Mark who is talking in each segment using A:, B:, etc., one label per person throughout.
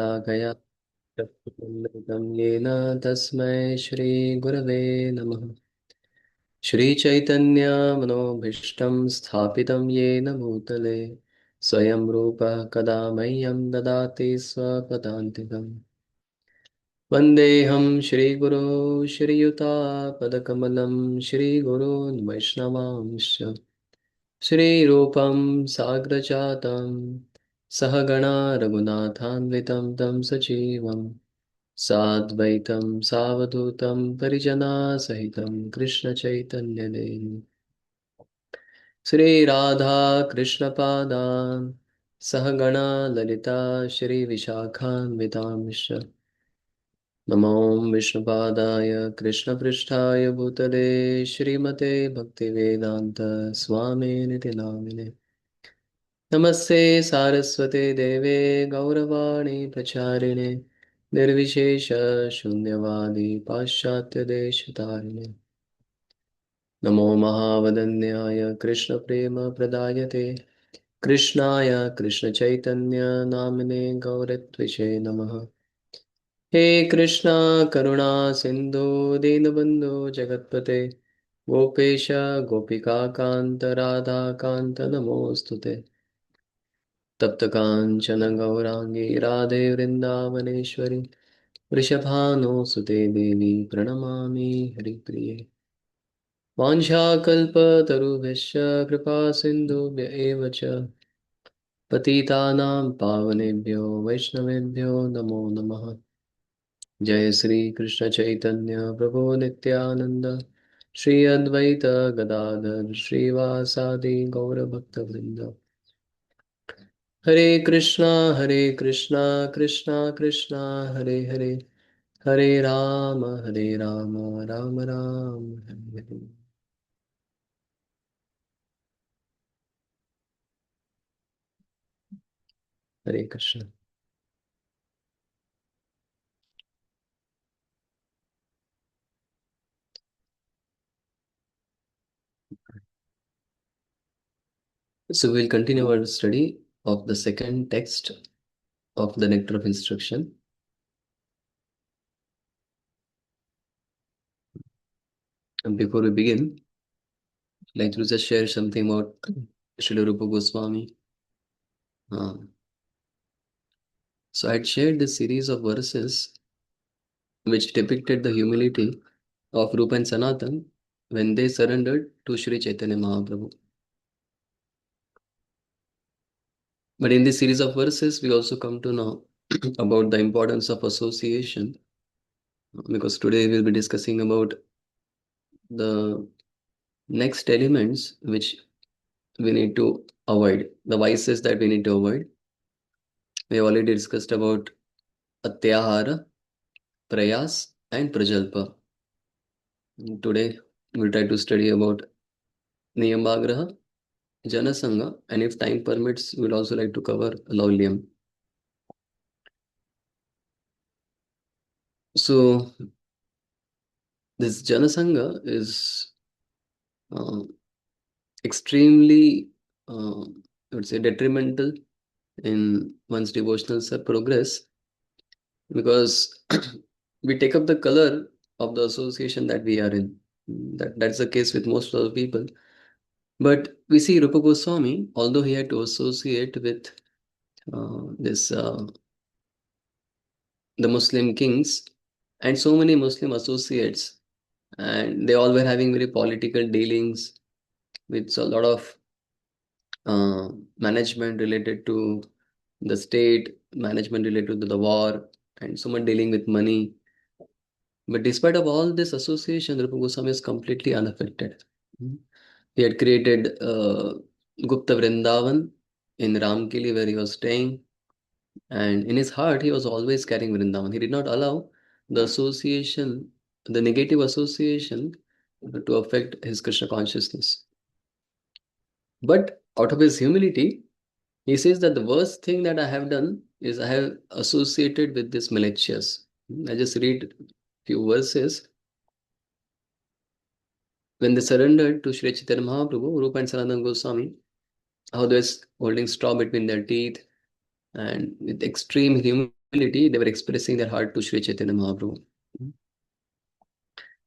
A: गया येन तस्मै श्रीगुरवे नमः। श्रीचैतन्यमनोभीष्टं स्थापितं येन भूतले स्वयं रूपः कदा मह्यं ददाति स्वपदान्तिकम्। वन्देऽहं श्रीगुरो श्रीयुतापदकमलं श्रीगुरून् वैष्णवांश्च श्रीरूपं साग्रजातं सहगणा रघुनाथान्वितं तं सजीवम् साद्वैतं सावधूतं परिजनासहितं कृष्णचैतन्यदेवं श्रीराधा कृष्णपादान् सहगणा ललिता श्रीविशाखान्वितांश्च नमो विष्णुपादाय कृष्णपृष्ठाय भूतले श्रीमते भक्तिवेदान्त स्वामिनिति नामिने नमस्ते सारस्वते देवे गौरवाणी प्रचारिणे निर्विशेष शून्यवादी पाश्चात्यदेशतारिणे नमो महावदन्याय कृष्णप्रेमप्रदायते कृष्णाय कृष्णचैतन्य नामिने गौरत्विषे नमः। हे कृष्णा करुणा सिन्धु दीनबन्धु जगत्पते गोपेश गोपिकान्त राधाकान्त नमोऽस्तु ते तप्त काञ्चन गौराङ्गी राधे वृन्दावनेश्वरि वृषभानुसुते देवी प्रणमामि हरिप्रिये वाञ्छाकल्पतरुभ्यश्च कृपा सिन्धुभ्य एव च पतितानां पावनेभ्यो वैष्णवेभ्यो नमो नमः। जय श्री कृष्ण चैतन्य प्रभु नित्यानंद श्री अद्वैत गदाधर श्रीवासादि गौरभक्तवृंद हरे कृष्णा कृष्णा कृष्णा हरे हरे हरे राम राम राम हरे हरे। हरे Krishna. So we'll continue our study of the second text of the Nectar of Instruction. And before we begin, I'd like to just share something about Srila Rupa Goswami. So I'd shared this series of verses which depicted the humility of Rupa and Sanatan when they surrendered to Sri Chaitanya Mahaprabhu. But in this series of verses, we also come to know about the importance of association, because today we'll be discussing about the next elements which we need to avoid, the vices that we need to avoid. We have already discussed about Atyahara, Prayas, and Prajalpa. Today we'll try to study about Niyamagraha, Janasangha, and if time permits, we'd also like to cover Laulyam. So, this Janasangha is uh, extremely, I would say, detrimental in one's devotional progress, because we take up the color of the association that we are in. That's the case with most of the people. But we see Rupa Goswami, although he had to associate with this the Muslim kings and so many Muslim associates, and they all were having very political dealings with a lot of management related to the state, management related to the war, and so much dealing with money. But despite of all this association, Rupa Goswami is completely unaffected. Mhm. He had created Gupta Vrindavan in Ramkili where he was staying. And in his heart, he was always carrying Vrindavan. He did not allow the association, the negative association, to affect his Krishna consciousness. But out of his humility, he says that the worst thing that I have done is I have associated with this malicious. I just read few verses. When they surrendered to Sri Chaitanya Mahaprabhu, Rupa and Sanatana Goswami, how they were holding straw between their teeth and with extreme humility, humility, they were expressing their heart to Sri Chaitanya Mahaprabhu.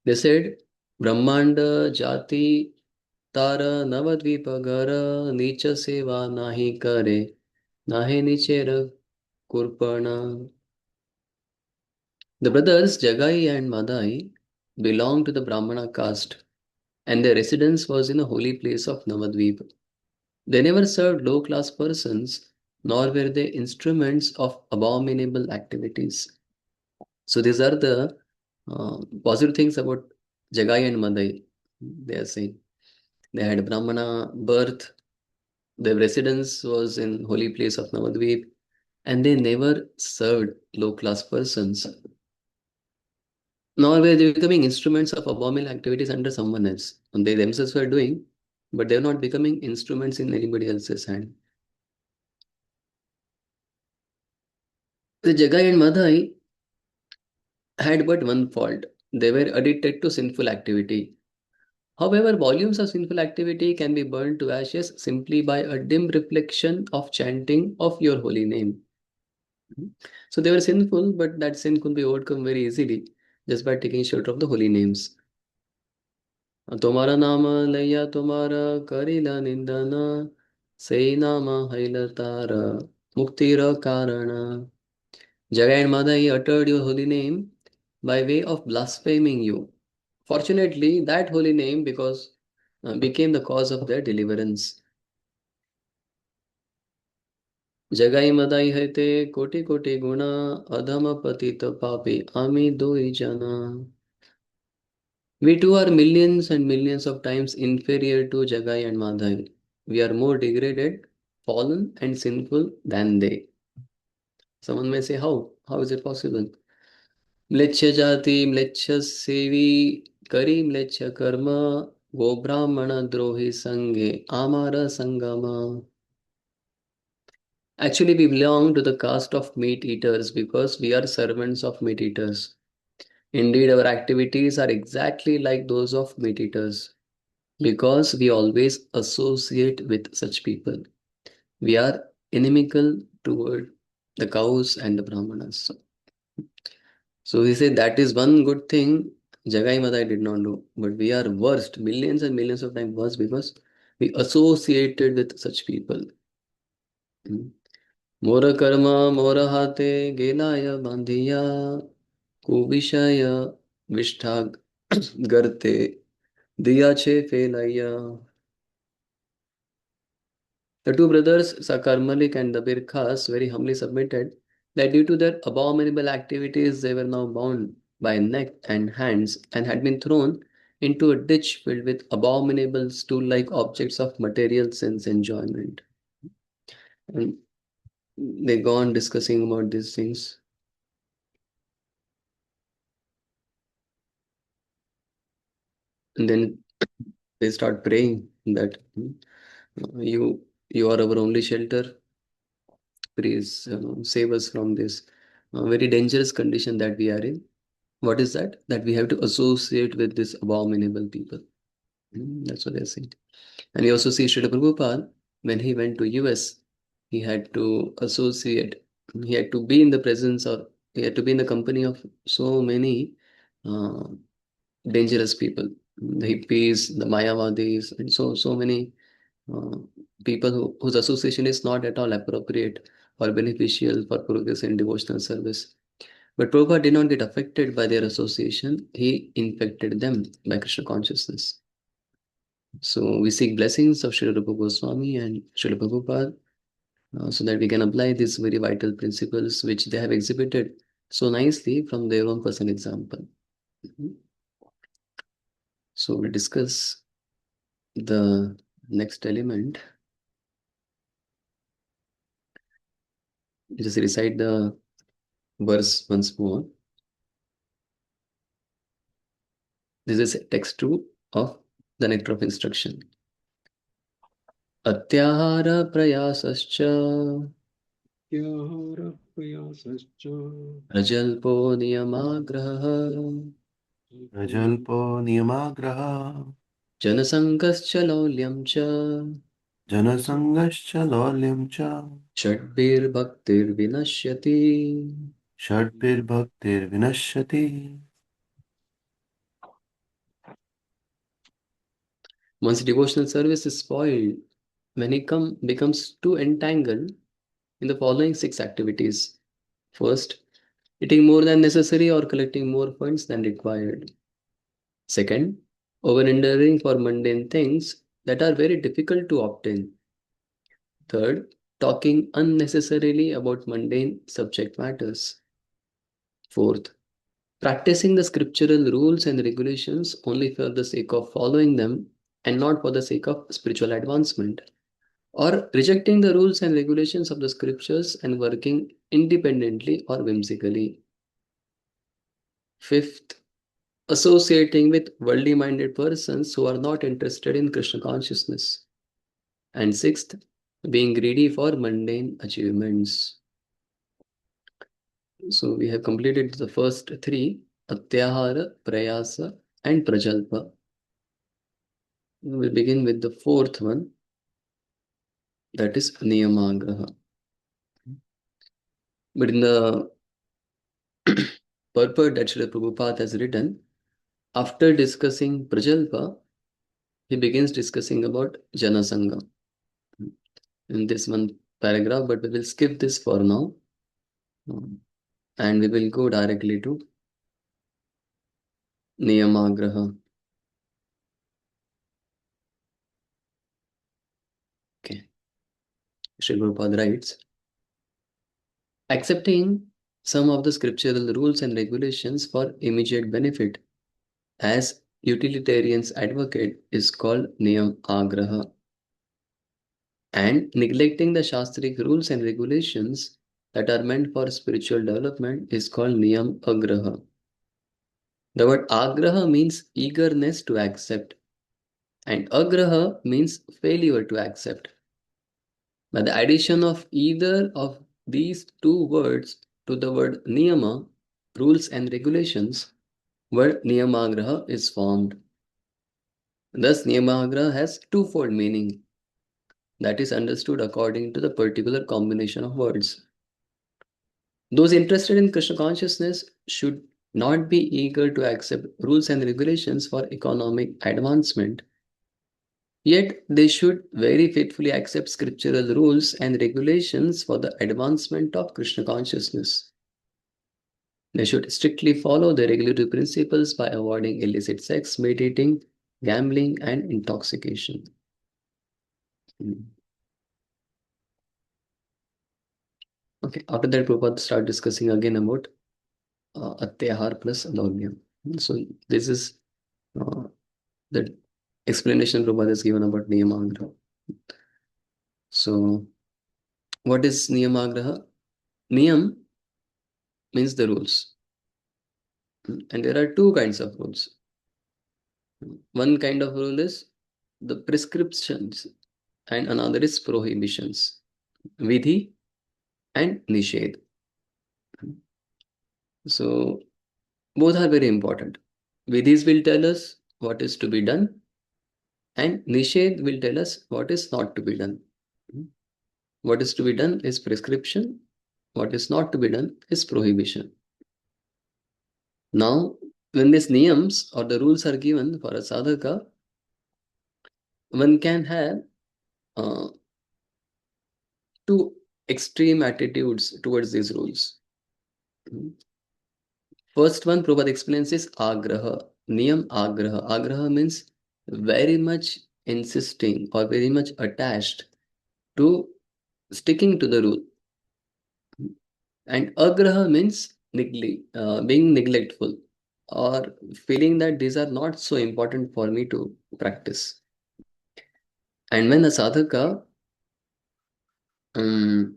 A: They said, Brahmanda Jati Tara Navadvipa Gara Nicha Seva Nahi Kare Nahe Nichera Kurpana. The brothers Jagai and Madai belonged to the Brahmana caste, and their residence was in a holy place of Navadvip. They never served low class persons, nor were they instruments of abominable activities. So these are the positive things about Jagai and Madai. They are saying they had Brahmana birth, their residence was in holy place of Navadvip, and they never served low class persons, nor were they becoming instruments of abominable activities under someone else. And they themselves were doing, but they're not becoming instruments in anybody else's hand. The Jagai and Madai had but one fault. They were addicted to sinful activity. However, volumes of sinful activity can be burned to ashes simply by a dim reflection of chanting of your holy name. So they were sinful, but that sin could be overcome very easily just by taking shelter of the holy names. तुम्हारा नाम लैया तुम्हारा करिला निंदना say nama haila tara muktira karana. Jagai and Madai uttered your holy name by way of blaspheming you. Fortunately, that holy name because became the cause of their deliverance. Jagai Madai haite koti koti guna adhama patita papi ami doi jana. We too are millions and millions of times inferior to Jagai and Madhai. We are more degraded, fallen, and sinful than they. Someone may say, how? How is it possible? Mleccha jati, mleccha sevi, kari mleccha karma, go brahmana drohi sange, amara sangama. Actually, we belong to the caste of meat eaters because we are servants of meat eaters. Indeed, our activities are exactly like those of meat eaters. Because we always associate with such people. We are inimical toward the cows and the brahmanas. So he said that is one good thing Jagai Madai did not do. But we are worst, millions and millions of times worse because we associated with such people. Mora karma, mora hate, gelaya bandhiya, kuvishaya, vishtag garte, diya che felaya. The two brothers, Sakar Malik and the Birkhas, very humbly submitted that due to their abominable activities, they were now bound by neck and hands and had been thrown into a ditch filled with abominable stool like objects of material sense enjoyment. And they go on discussing about these things. And then they start praying that you are our only shelter. Please save us from this very dangerous condition that we are in. What is that? That we have to associate with this abominable people. That's what they're saying. And we also see Srila Prabhupada, when he went to US, he had to associate, he had to be in the presence or he had to be in the company of so many uh, dangerous people. The hippies, the Mayavadis, and so many uh, people whose association is not at all appropriate or beneficial for progress in devotional service. But Prabhupada did not get affected by their association, he infected them by Krishna consciousness. So we seek blessings of Srila Rupa Goswami and Srila Prabhupada so that we can apply these very vital principles which they have exhibited so nicely from their own personal example. So we discuss the next element. Just recite the verse once more. This is text 2 of the Nectar of Instruction. Atyahara prayasascha Rajalpo niyamagrah
B: Rajalpo niyamagraha
A: Janasangascha laulyam cha
B: जनसङ्गश्च लौल्यं च
A: षड्भिर्भक्तिर्विनश्यति.
B: षड्भिर्भक्तिर्विनश्यति.
A: Once devotional service is spoiled, when it becomes too entangled in the following six activities. First, eating more than necessary or collecting more funds than required. Second, over-indulging for mundane things that are very difficult to obtain. Third, talking unnecessarily about mundane subject matters. Fourth, practicing the scriptural rules and regulations only for the sake of following them and not for the sake of spiritual advancement. Or rejecting the rules and regulations of the scriptures and working independently or whimsically. Fifth, associating with worldly minded persons who are not interested in Krishna consciousness. And sixth, being greedy for mundane achievements. So we have completed the first three: Atyahara, Prayasa, and Prajalpa. We begin with the fourth one, that is Niyamagraha. But in the purport that Srila Prabhupada has written, after discussing Prajalpa, he begins discussing about Janasangha in this one paragraph, but we will skip this for now. And we will go directly to Niyamagraha. Okay. Sri Prabhupada writes, accepting some of the scriptural rules and regulations for immediate benefit as utilitarians advocate is called Niyam Agraha. And neglecting the Shastric rules and regulations that are meant for spiritual development is called Niyam Agraha. The word Agraha means eagerness to accept, and Agraha means failure to accept. By the addition of either of these two words to the word Niyama, rules and regulations, word Niyamagraha is formed. Thus, Niyamagraha has twofold meaning that is understood according to the particular combination of words. Those interested in Krishna consciousness should not be eager to accept rules and regulations for economic advancement. Yet, they should very faithfully accept scriptural rules and regulations for the advancement of Krishna consciousness. They should strictly follow the regulatory principles by avoiding illicit sex, meditating, gambling, and intoxication. Okay, after that, Prabhupada start discussing again about Atyahar plus Laulyam. So, this is uh, the explanation Prabhupada has given about Niyamagraha. So, what is Niyamagraha? Niyam means the rules. And there are two kinds of rules. One kind of rule is the prescriptions, and another is prohibitions. Vidhi and Nished. So, both are very important. Vidhis will tell us what is to be done, and Nished will tell us what is not to be done. What is to be done is prescription, what is not to be done is prohibition. Now, when these niyams or the rules are given for a sadhaka, one can have uh, two extreme attitudes towards these rules. First one, Prabhupada explains is agraha, niyam agraha. Agraha means very much insisting or very much attached to sticking to the rule. And agraha means being neglectful or feeling that these are not so important for me to practice. And when a sadhaka um,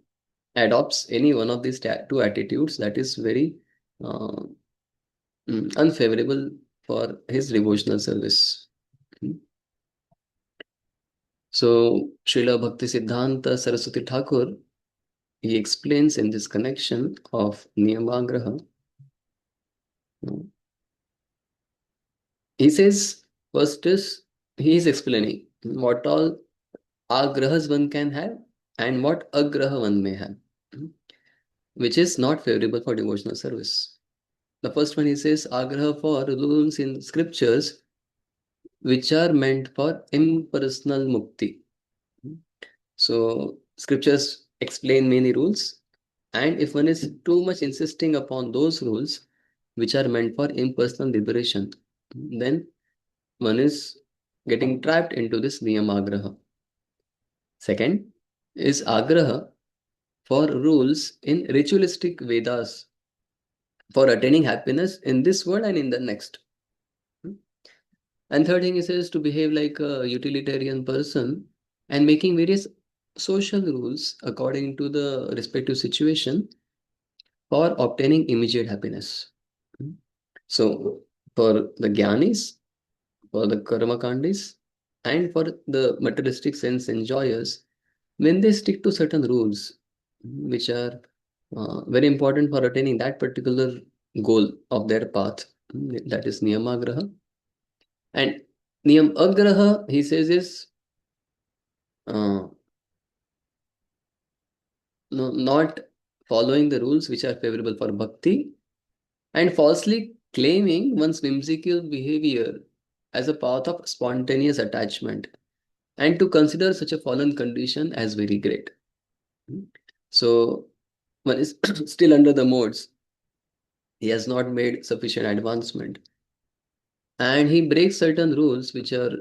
A: adopts any one of these two attitudes, that is very uh, unfavorable for his devotional service. So, Srila Bhakti Siddhanta Saraswati Thakur, he explains in this connection of Niyamagraha. He says, first is, he is explaining what all agrahas one can have and what agraha one may have, which is not favorable for devotional service. The first one he says agraha for rules in scriptures which are meant for impersonal mukti. So scriptures explain many rules, and if one is too much insisting upon those rules which are meant for impersonal liberation, then one is getting trapped into this niyamagraha. Second is agraha for rules in ritualistic Vedas for attaining happiness in this world and in the next. And third thing he says to behave like a utilitarian person and making various social rules according to the respective situation for obtaining immediate happiness. So for the jnanis, for the karma kandis, and for the materialistic sense enjoyers, when they stick to certain rules, which are very important for attaining that particular goal of their path, that is niyamagraha. And niyam agraha, he says, is uh, not following the rules which are favorable for bhakti and falsely claiming one's whimsical behavior as a path of spontaneous attachment and to consider such a fallen condition as very great. So one is still under the modes. He has not made sufficient advancement. And he breaks certain rules which are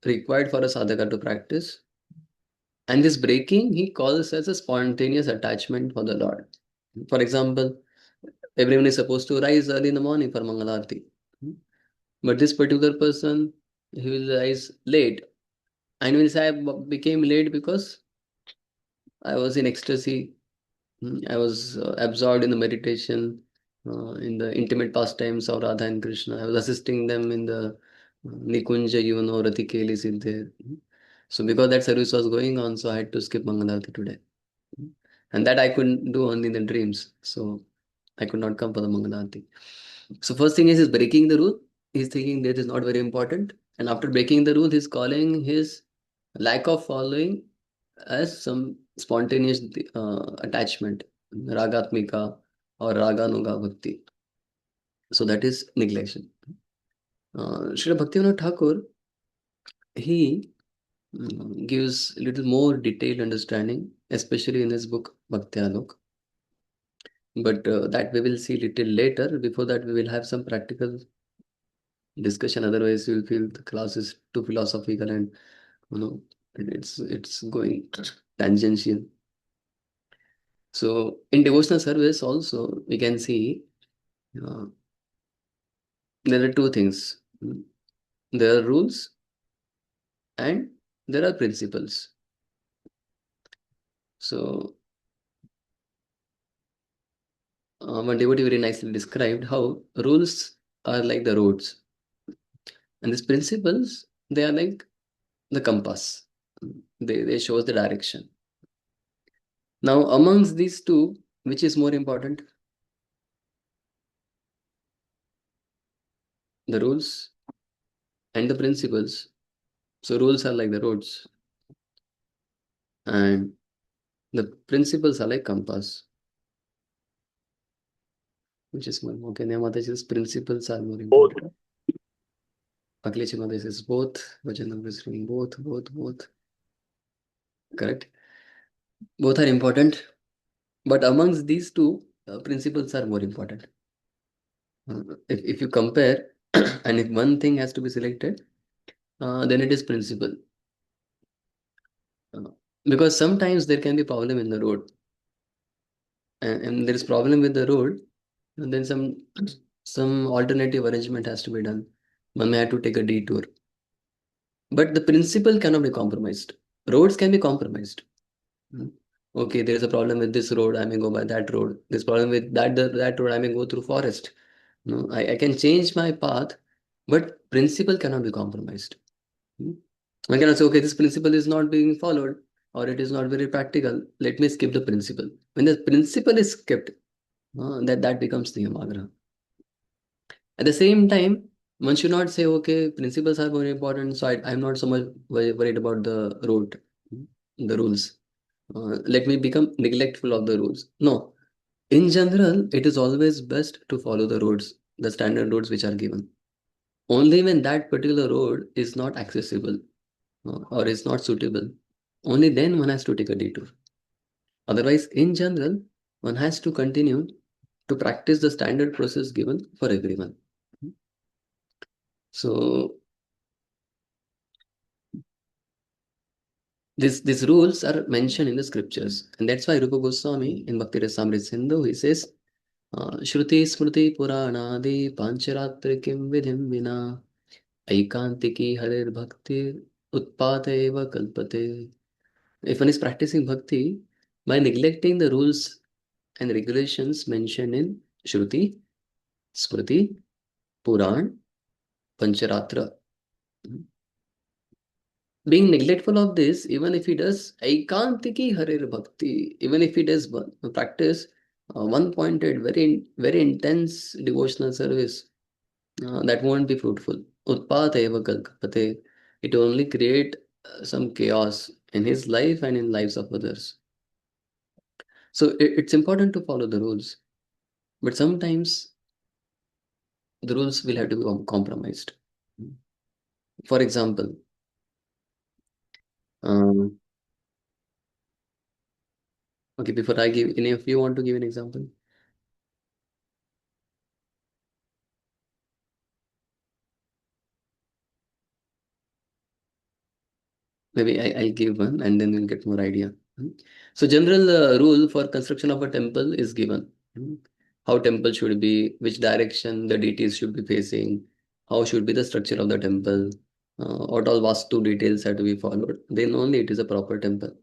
A: required for a sadhaka to practice. And this breaking he calls as a spontaneous attachment for the Lord. For example, everyone is supposed to rise early in the morning for Mangalarti. But this particular person, he will rise late. And will say, I became late because I was in ecstasy. I was absorbed in the meditation, in the intimate pastimes of Radha and Krishna. I was assisting them in the Nikunja, Ratikeli Siddhe. So because that service was going on, so I had to skip Mangalarti today. And that I couldn't do only in the dreams. So I could not come for the Mangalarti. So first thing is he's breaking the rule. He's thinking that is not very important. And after breaking the rule, he's calling his lack of following as some spontaneous attachment, ragatmika or raganuga bhakti. So that is neglection. Srila Bhaktivinoda Thakur, he gives a little more detailed understanding, especially in his book Bhakti Alok. But that we will see little later. Before that, we will have some practical discussion. Otherwise, you will feel the class is too philosophical and you know it's going tangential. So in devotional service also we can see uh, there are two things. There are rules and there are principles. So one devotee very nicely described how rules are like the roads and these principles they are like the compass. They shows the direction. Now amongst these two, which is more important? The rules and the principles. So rules are like the roads and the principles are like compass. Which is more okay. Mataji says principles are more important. Aklechi Mataji says both. Vajanam is doing both. Correct. Both are important, but amongst these two, principles are more important. If you compare, and if one thing has to be selected, then it is principle. Uh, because sometimes there can be problem in the road, and there is problem with the road, and then some alternative arrangement has to be done. One may have to take a detour. But the principle cannot be compromised. Roads can be compromised. Mm. Okay, there is a problem with this road, I may go by that road. There's problem with that road, I may go through forest. No, I can change my path, but principle cannot be compromised. Mm. I cannot say, okay, this principle is not being followed or it is not very practical. Let me skip the principle. When the principle is skipped, that becomes the Yamagra. At the same time, one should not say, okay, principles are more important, so I'm not so much worried about the road. the rules. Let me become neglectful of the rules. No, in general, it is always best to follow the roads, the standard roads which are given. Only when that particular road is not accessible or is not suitable, only then one has to take a detour. Otherwise, in general, one has to continue to practice the standard process given for everyone. So these rules are mentioned in the scriptures, and that's why Rupa Goswami in Bhakti Rasamrita Sindhu he says, Shruti Smriti Puranadi Pancharatri Kim Vidhim Vina Aikantiki Harir Bhakti Utpateva Kalpate. If one is practicing bhakti by neglecting the rules and regulations mentioned in Shruti, Smriti, Puran, Pancharatra, being neglectful of this, even if he does Aikantiki Harir Bhakti, even if he does practice one pointed, very intense devotional service, that won't be fruitful. Utpata eva kalpate. It will only create some chaos in his life and in lives of others. So it's important to follow the rules, but sometimes the rules will have to be compromised. For example, um, okay, before I give, any of you want to give an example? Maybe I'll give one and then we'll get more idea. So general rule for construction of a temple is given. How temple should be, which direction the deities should be facing, how should be the structure of the temple, what all vastu details have to be followed. Then only it is a proper temple.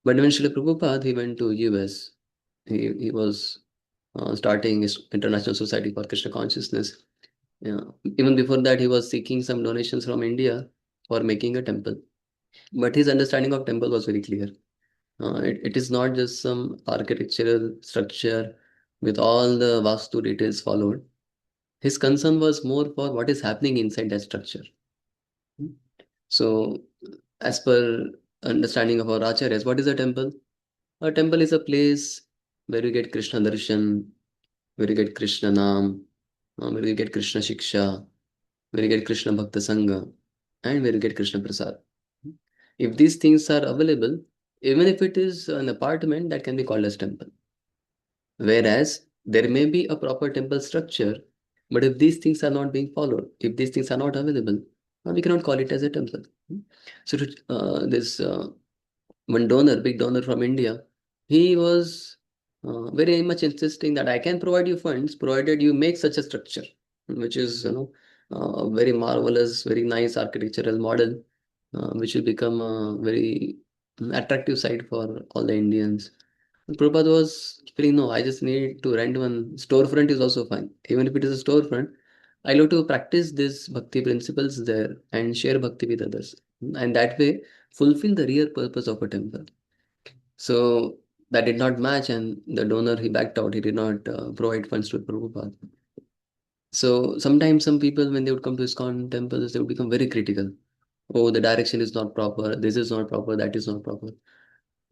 A: But when Srila Prabhupada he went to US, he was starting his International Society for Krishna Consciousness. Yeah. Even before that, he was seeking some donations from India for making a temple. But his understanding of temple was very clear. It is not just some architectural structure with all the Vastu details followed. His concern was more for what is happening inside that structure. So, as per understanding of our acharyas, what is a temple? A temple is a place where you get Krishna darshan, where you get Krishna Nam, where you get Krishna Shiksha, where you get Krishna Bhakta Sangha, and where you get Krishna Prasad. If these things are available, even if it is an apartment, that can be called as temple. Whereas there may be a proper temple structure, but if these things are not being followed, if these things are not available, we cannot call it as a temple. So this one donor, big donor from India, he was very much insisting that I can provide you funds provided you make such a structure, which is very marvelous, very nice architectural model, which will become a very attractive site for all the Indians. Prabhupada was feeling, no, I just need to rent one storefront is also fine. Even if it is a storefront, I love to practice these bhakti principles there and share bhakti with others. And that way, fulfill the real purpose of a temple. So that did not match, and the donor he backed out. He did not provide funds to Prabhupada. So sometimes some people, when they would come to ISKCON temples, they would become very critical. Oh, the direction is not proper. This is not proper. That is not proper.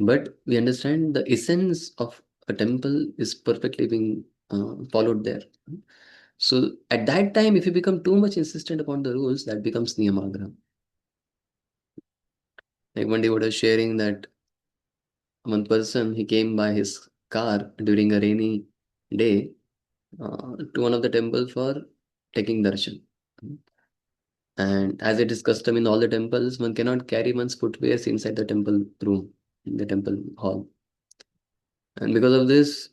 A: But we understand the essence of a temple is perfectly being followed there. So at that time, if you become too much insistent upon the rules, that becomes niyamagra. Like one day, we were sharing that one person he came by his car during a rainy day to one of the temple for taking darshan. And as it is custom in all the temples, one cannot carry one's footwears inside the temple room, in the temple hall. And because of this,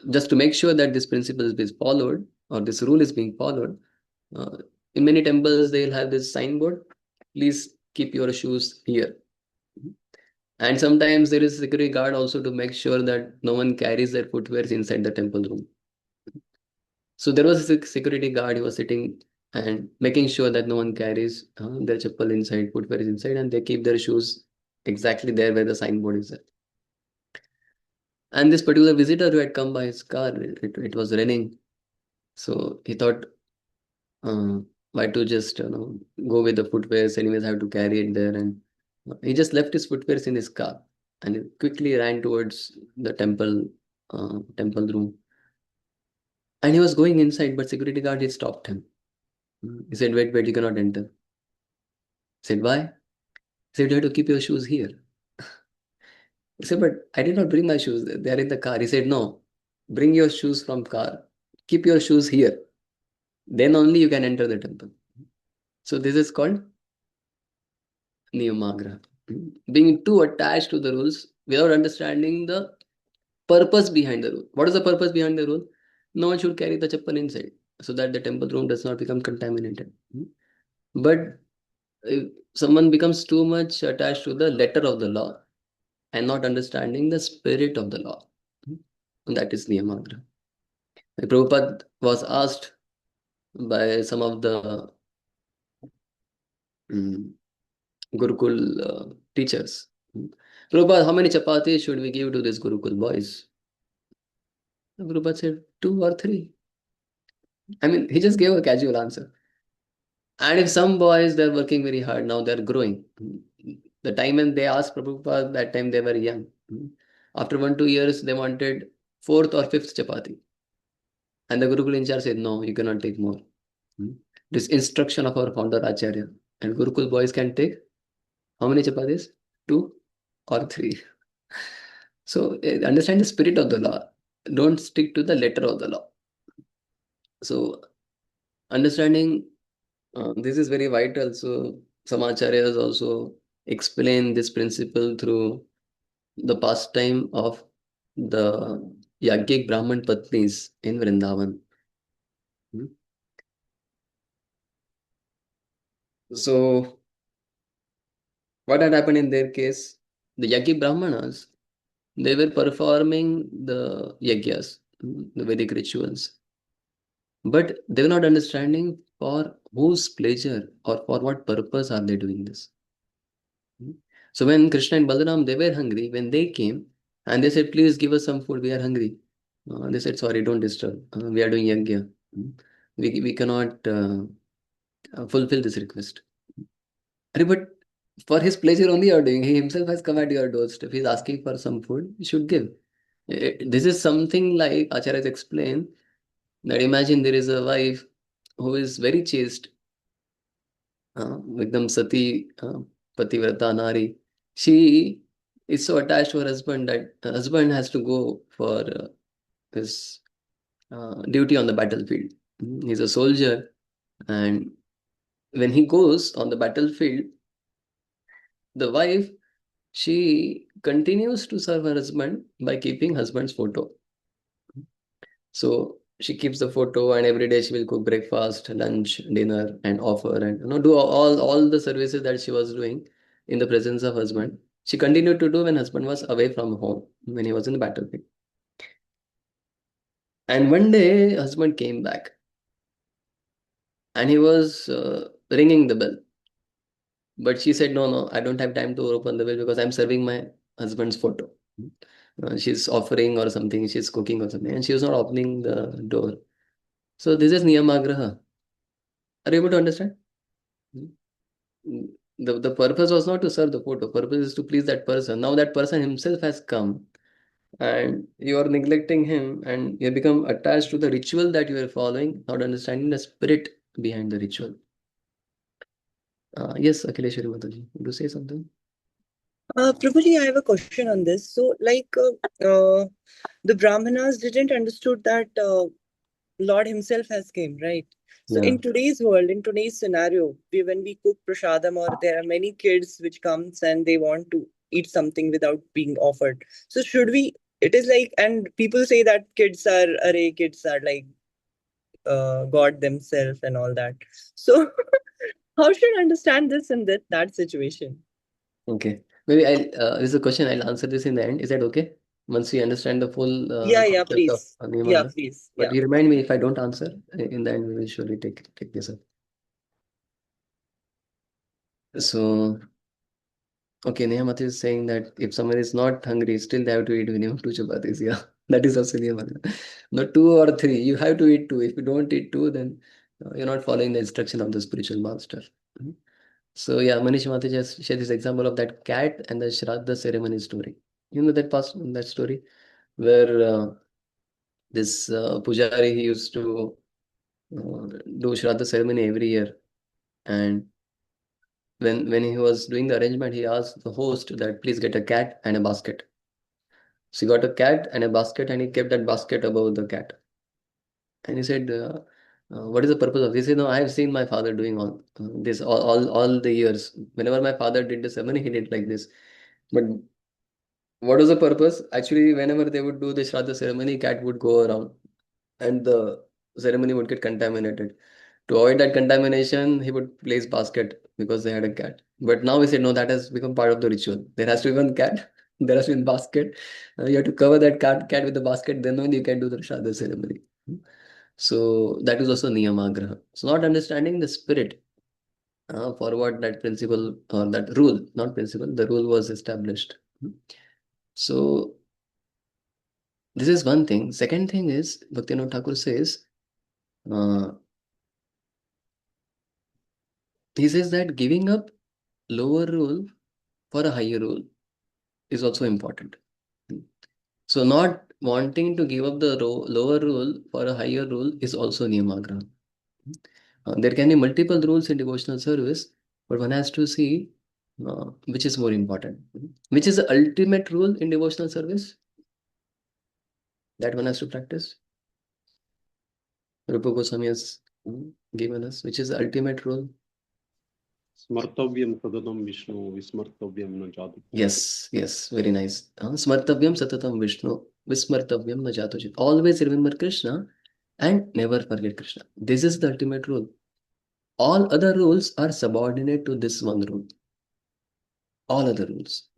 A: just to make sure that this principle is being followed or this rule is being followed, uh, in many temples they'll have this signboard, please keep your shoes here. And sometimes there is a security guard also to make sure that no one carries their footwears inside the temple room. So there was a security guard who was sitting and making sure that no one carries their chappal inside, footwear is inside, and they keep their shoes exactly there where the signboard is there. And this particular visitor who had come by his car, it was raining. So he thought, uh, why to just go with the footwears, anyways, I have to carry it there. And He just left his footwears in his car and he quickly ran towards the temple room. And he was going inside, but security guard had stopped him. He said, "Wait, wait, you cannot enter." He said, "Why?" He said, "You have to keep your shoes here." He said, "But I did not bring my shoes. They are in the car." He said, "No, bring your shoes from car. Keep your shoes here. Then only you can enter the temple." So this is called Niyamagra. Being too attached to the rules without understanding the purpose behind the rule. What is the purpose behind the rule? No one should carry the chappal inside so that the temple room does not become contaminated. But if someone becomes too much attached to the letter of the law and not understanding the spirit of the law, that is Niyamagra. Prabhupada was asked by some of the um, Gurukul teachers, "Prabhupada, how many chapatis should we give to these Gurukul boys?" Prabhupada said, "Two or three." I mean, he just gave a casual answer. And if some boys, they're working very hard, now they're growing. The time when they asked Prabhupada, that time they were young. After 1, 2 years, they wanted fourth or fifth chapati. And the Gurukul in charge said, "No, you cannot take more." This instruction of our founder Acharya. And Gurukul boys can take how many chapatis? Two or three. So understand the spirit of the law. Don't stick to the letter of the law. So understanding this is very vital. So some acharyas also explain this principle through the pastime of the Yajnik Brahman Patnis in Vrindavan. Hmm. So what had happened in their case? The Yajnik Brahmanas, they were performing the yajnas, the Vedic rituals, but they were not understanding for whose pleasure or for what purpose are they doing this. So when Krishna and Balaram, they were hungry, when they came and they said, "Please give us some food, we are hungry." They said, "Sorry, don't disturb. We are doing yajna. We cannot fulfill this request." But for his pleasure only you are doing. He himself has come at your doorstep. He's asking for some food, you should give. This is something like Acharya has explained that imagine there is a wife who is very chaste, Vikram Sati, Pativrata Nari. She is so attached to her husband that her husband has to go for his duty on the battlefield. He's a soldier, and when he goes on the battlefield, the wife, she continues to serve her husband by keeping husband's photo. So she keeps the photo, and every day she will cook breakfast, lunch, dinner, and offer, and do all the services that she was doing in the presence of husband. She continued to do when husband was away from home, when he was in the battlefield. And one day, husband came back, and he was ringing the bell. But she said, "No, no, I don't have time to open the bell because I'm serving my husband's photo." She's offering or something, she's cooking or something, and she was not opening the door. So this is Niyamagraha. Are you able to understand? The purpose was not to serve the photo. Purpose is to please that person. Now that person himself has come, and you are neglecting him, and you become attached to the ritual that you are following, not understanding the spirit behind the ritual. Yes, Akhileshwari Mataji, would you say something?
C: Prabhuji, I have a question on this. So, the Brahmanas didn't understood that Lord Himself has came, right? So,
A: Yeah.
C: in today's world, in today's scenario, when we cook prasadam, or there are many kids which comes and they want to eat something without being offered. So, should we? It is like, and people say that kids are like God themselves and all that. So, how should I understand this in that situation?
A: Okay. Maybe this is a question. I'll answer this in the end. Is that okay? Once we understand the full
C: Yeah,
A: concept of
C: please. Yeah,
A: Niyamagra.
C: please.
A: But
C: Yeah.
A: you remind me if I don't answer, in the end we will surely take this up. So, okay, Niyamati is saying that if someone is not hungry, still they have to eat minimum two chapatis. Yeah, that is also Niyamati. Not two or three. You have to eat two. If you don't eat two, then you're not following the instruction of the spiritual master. Mhm. So yeah, Manish Mate just shared this example of that cat and the Shraddha ceremony story. You know that story where this Pujari, he used to do Shraddha ceremony every year, and when he was doing the arrangement, he asked the host that please get a cat and a basket. So he got a cat and a basket, and he kept that basket above the cat. And he said, "What is the purpose of this?" He said, "No, I have seen my father doing all the years. Whenever my father did the ceremony, he did like this. But what was the purpose? Actually, whenever they would do the Shraddha ceremony, cat would go around, and the ceremony would get contaminated. To avoid that contamination, he would place basket because they had a cat. But now we said no, that has become part of the ritual. There has to be one cat. There has to be one basket. You have to cover that cat with the basket. Then only you can do the Shraddha ceremony. So that is also Niyamagraha. So not understanding the spirit for what that principle or that rule, not principle, the rule was established. So this is one thing. Second thing is, Bhaktivinoda Thakur says, uh, he says that giving up lower rule for a higher rule is also important. So not wanting to give up the lower rule for a higher rule is also Niyamagraha. There can be multiple rules in devotional service, but one has to see which is more important. Which is the ultimate rule in devotional service? That one has to practice. Rupa Goswami has given us, which is the ultimate rule.
D: Smartavyam satatam Vishnu, vismartavyam na jatu.
A: Yes, very nice. Smartavyam satatam Vishnu, vismartavyam na jatu. Always remember Krishna and never forget Krishna. This is the ultimate rule. All other rules are subordinate to this one rule. All other rules.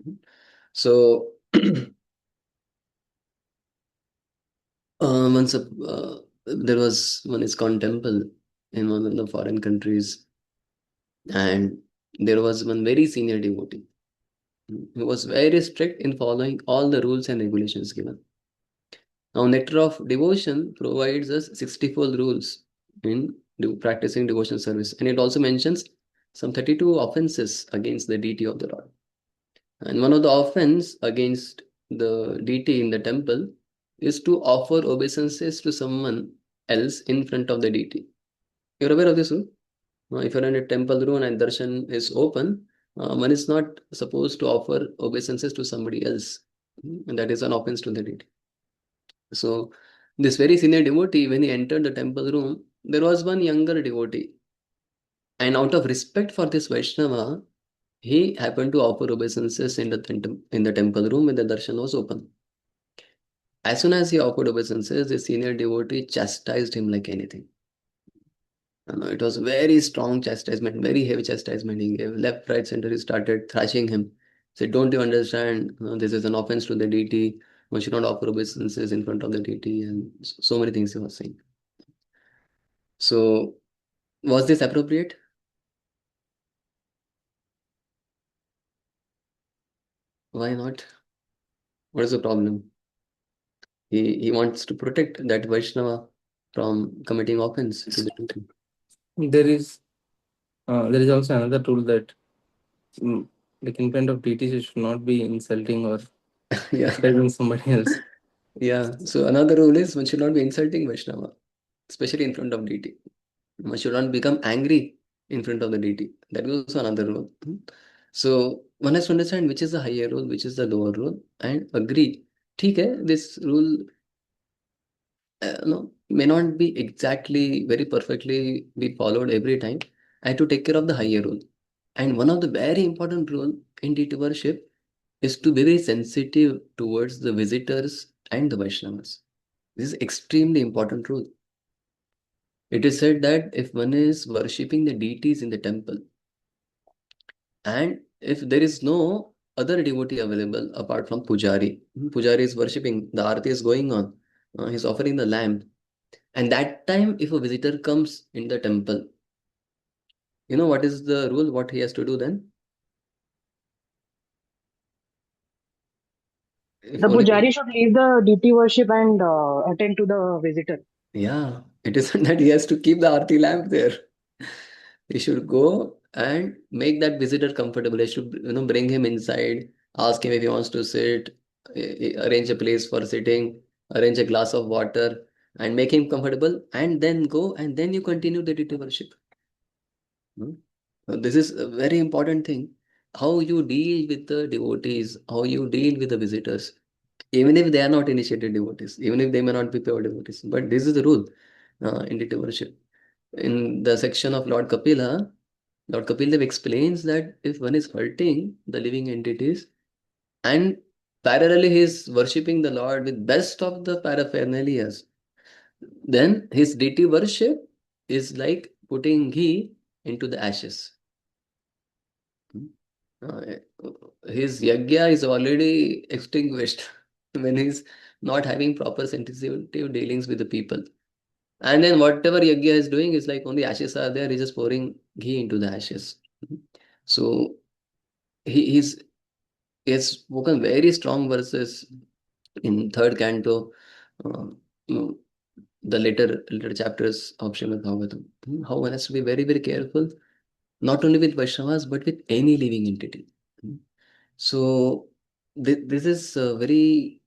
A: So, once there was one ISKCON temple in one of the foreign countries, and there was one very senior devotee who was very strict in following all the rules and regulations given. Now, Nectar of Devotion provides us 64 rules in practicing devotional service, and it also mentions some 32 offenses against the deity of the Lord. And one of the offense against the deity in the temple is to offer obeisances to someone else in front of the deity. You're aware of this rule? If you're in a temple room and darshan is open, one is not supposed to offer obeisances to somebody else. And that is an offense to the deity. So, this very senior devotee, when he entered the temple room, there was one younger devotee. And out of respect for this Vaishnava, he happened to offer obeisances in the temple room when the darshan was open. As soon as he offered obeisances, the senior devotee chastised him like anything. It was very strong chastisement, very heavy chastisement. He gave left, right, center. He started thrashing him. Said, "Don't you understand? This is an offense to the deity. One should not offer obeisances in front of the deity," and so many things he was saying. So, was this appropriate? Why not? What is the problem? He wants to protect that Vaishnava from committing offense to the deity.
E: There is also another rule that like in front of deities you should not be insulting or
A: Yeah.
E: criticizing somebody else.
A: Yeah. So another rule is one should not be insulting Vaishnava, especially in front of deity. One should not become angry in front of the deity. That is also another rule. So one has to understand which is the higher rule, which is the lower rule, and agree. ठीक है, this rule may not be exactly very perfectly be followed every time. I have to take care of the higher rule. And one of the very important rule in deity worship is to be very sensitive towards the visitors and the Vaishnavas. This is extremely important rule. It is said that if one is worshipping the deities in the temple, and if there is no other devotee available apart from Pujari, Pujari is worshipping, the Aarti is going on, he's offering the lamp, and that time if a visitor comes in the temple, you know what is the rule, what he has to do then?
F: The pujari should leave the deity worship and attend to the visitor.
A: Yeah, it isn't that he has to keep the Aarti lamp there. He should go and make that visitor comfortable. They should, bring him inside, ask him if he wants to sit, arrange a place for sitting, arrange a glass of water, and make him comfortable, and then go, and then you continue the deity worship. Hmm? This is a very important thing. How you deal with the devotees, how you deal with the visitors, even if they are not initiated devotees, even if they may not be pure devotees. But this is the rule in deity worship. In the section of Lord Kapil Dev explains that if one is hurting the living entities and parallelly he is worshipping the Lord with best of the paraphernalias, then his deity worship is like putting ghee into the ashes. Uh, his yagya is already extinguished when he's not having proper sensitive dealings with the people. And then whatever yagya is doing is like only ashes are there, he's just pouring ghee into the ashes. So he's he has spoken very strong verses in third canto, uh, you know, the later chapters of Srimad Bhagavatam. How one has to be very, very careful, not only with Vaishnavas, but with any living entity. So this is very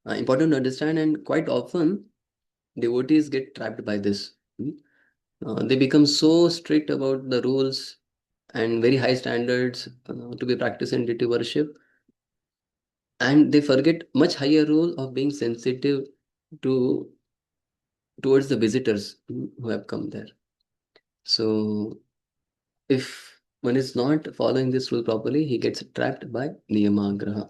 A: important to understand, and quite often devotees get trapped by this. They become so strict about the rules and very high standards to be practiced in deity worship, and they forget much higher role of being sensitive to towards the visitors who have come there. So if one is not following this rule properly, he gets trapped by niyamagraha.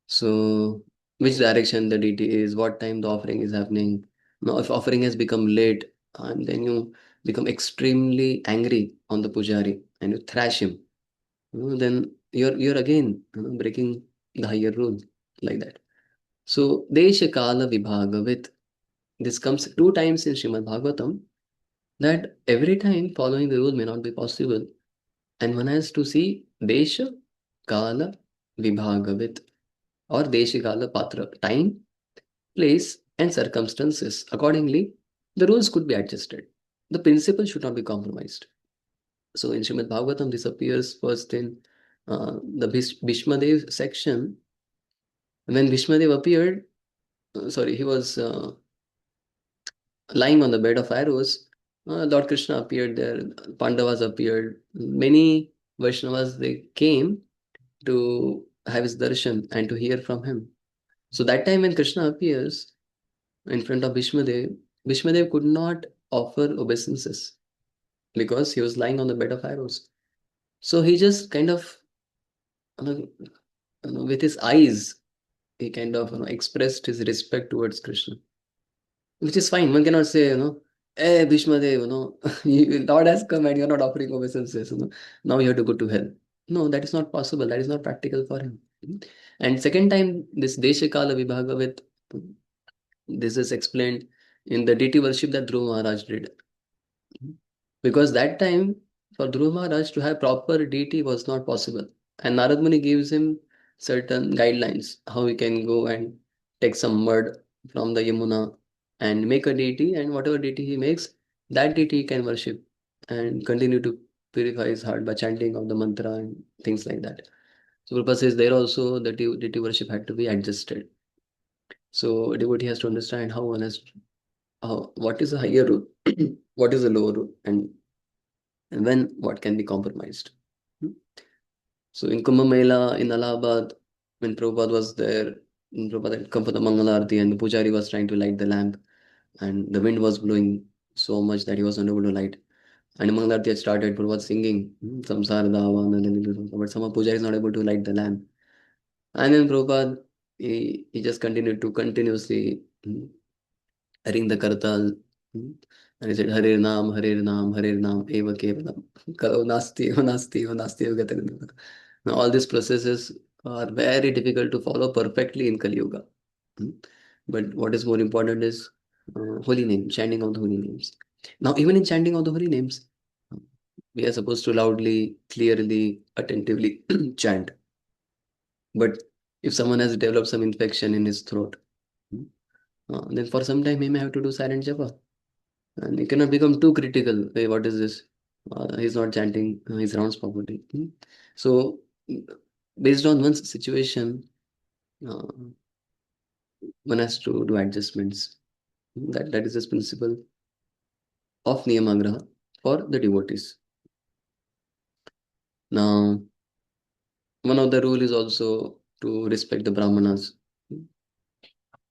A: So which direction the deity is, what time the offering is happening. Now if offering has become late, and then you become extremely angry on the pujari and you thrash him, then you're again breaking the higher rule like that. So Desha Kala Vibhagavit, this comes two times in Srimad Bhagavatam, that every time following the rule may not be possible, and one has to see Desha Kala Vibhagavit, or Desha Kala Patra, time, place, and circumstances. Accordingly, the rules could be adjusted. The principle should not be compromised. So in Srimad Bhagavatam, this appears first in the Bhishmadev section. When Bhishmadev appeared, he was lying on the bed of arrows. Lord Krishna appeared there, Pandavas appeared, many Vaishnavas, they came to have his darshan and to hear from him. So that time when Krishna appears in front of Bhishmadev, Bhishmadev could not offer obeisances because he was lying on the bed of arrows. So he just kind of, with his eyes, he kind of expressed his respect towards Krishna, which is fine. One cannot say, hey, Bhishmadev, Lord has come and you're not offering obeisances, now you have to go to hell. No, that is not possible. That is not practical for him. And second time, this Deshakala Vibhagavit, this is explained in the deity worship that Dhruva Maharaj did. Because that time, for Dhruva Maharaj to have proper deity was not possible. And Narad Muni gives him certain guidelines how he can go and take some mud from the Yamuna and make a deity, and whatever deity he makes, that deity he can worship and continue to purify his heart by chanting of the mantra and things like that. So Prabhupada says there also the deity worship had to be adjusted. So a devotee has to understand how one has, what is the higher rule, what is the lower rule, and when what can be compromised. So in Kumbh Mela in Allahabad, when Prabhupada was there, Prabhupada had come for the Mangalarti and the Pujari was trying to light the lamp, and the wind was blowing so much that he was unable to light. And Mangalarti had started, Prabhupada singing Samsara Dava, but somehow Pujari is not able to light the lamp. And then Prabhupada, he just continued to continuously ring the kartal. And he said, Hare Nam, Hare Nam, Hare Nam, Eva Kevalam. Kalo Nasti, Eva Nasti, Eva Nasti, Eva Gatananda. Now, all these processes are very difficult to follow perfectly in Kali Yuga. But what is more important is holy name, chanting of the holy names. Now, even in chanting of the holy names, we are supposed to loudly, clearly, attentively chant. But if someone has developed some infection in his throat, then for some time he may have to do silent japa. And you cannot become too critical. Hey, what is this? He's not chanting his rounds properly. So, based on one's situation, uh, one has to do adjustments. That is the principle of Niyamagraha for the devotees. Now, one of the rule is also to respect the Brahmanas.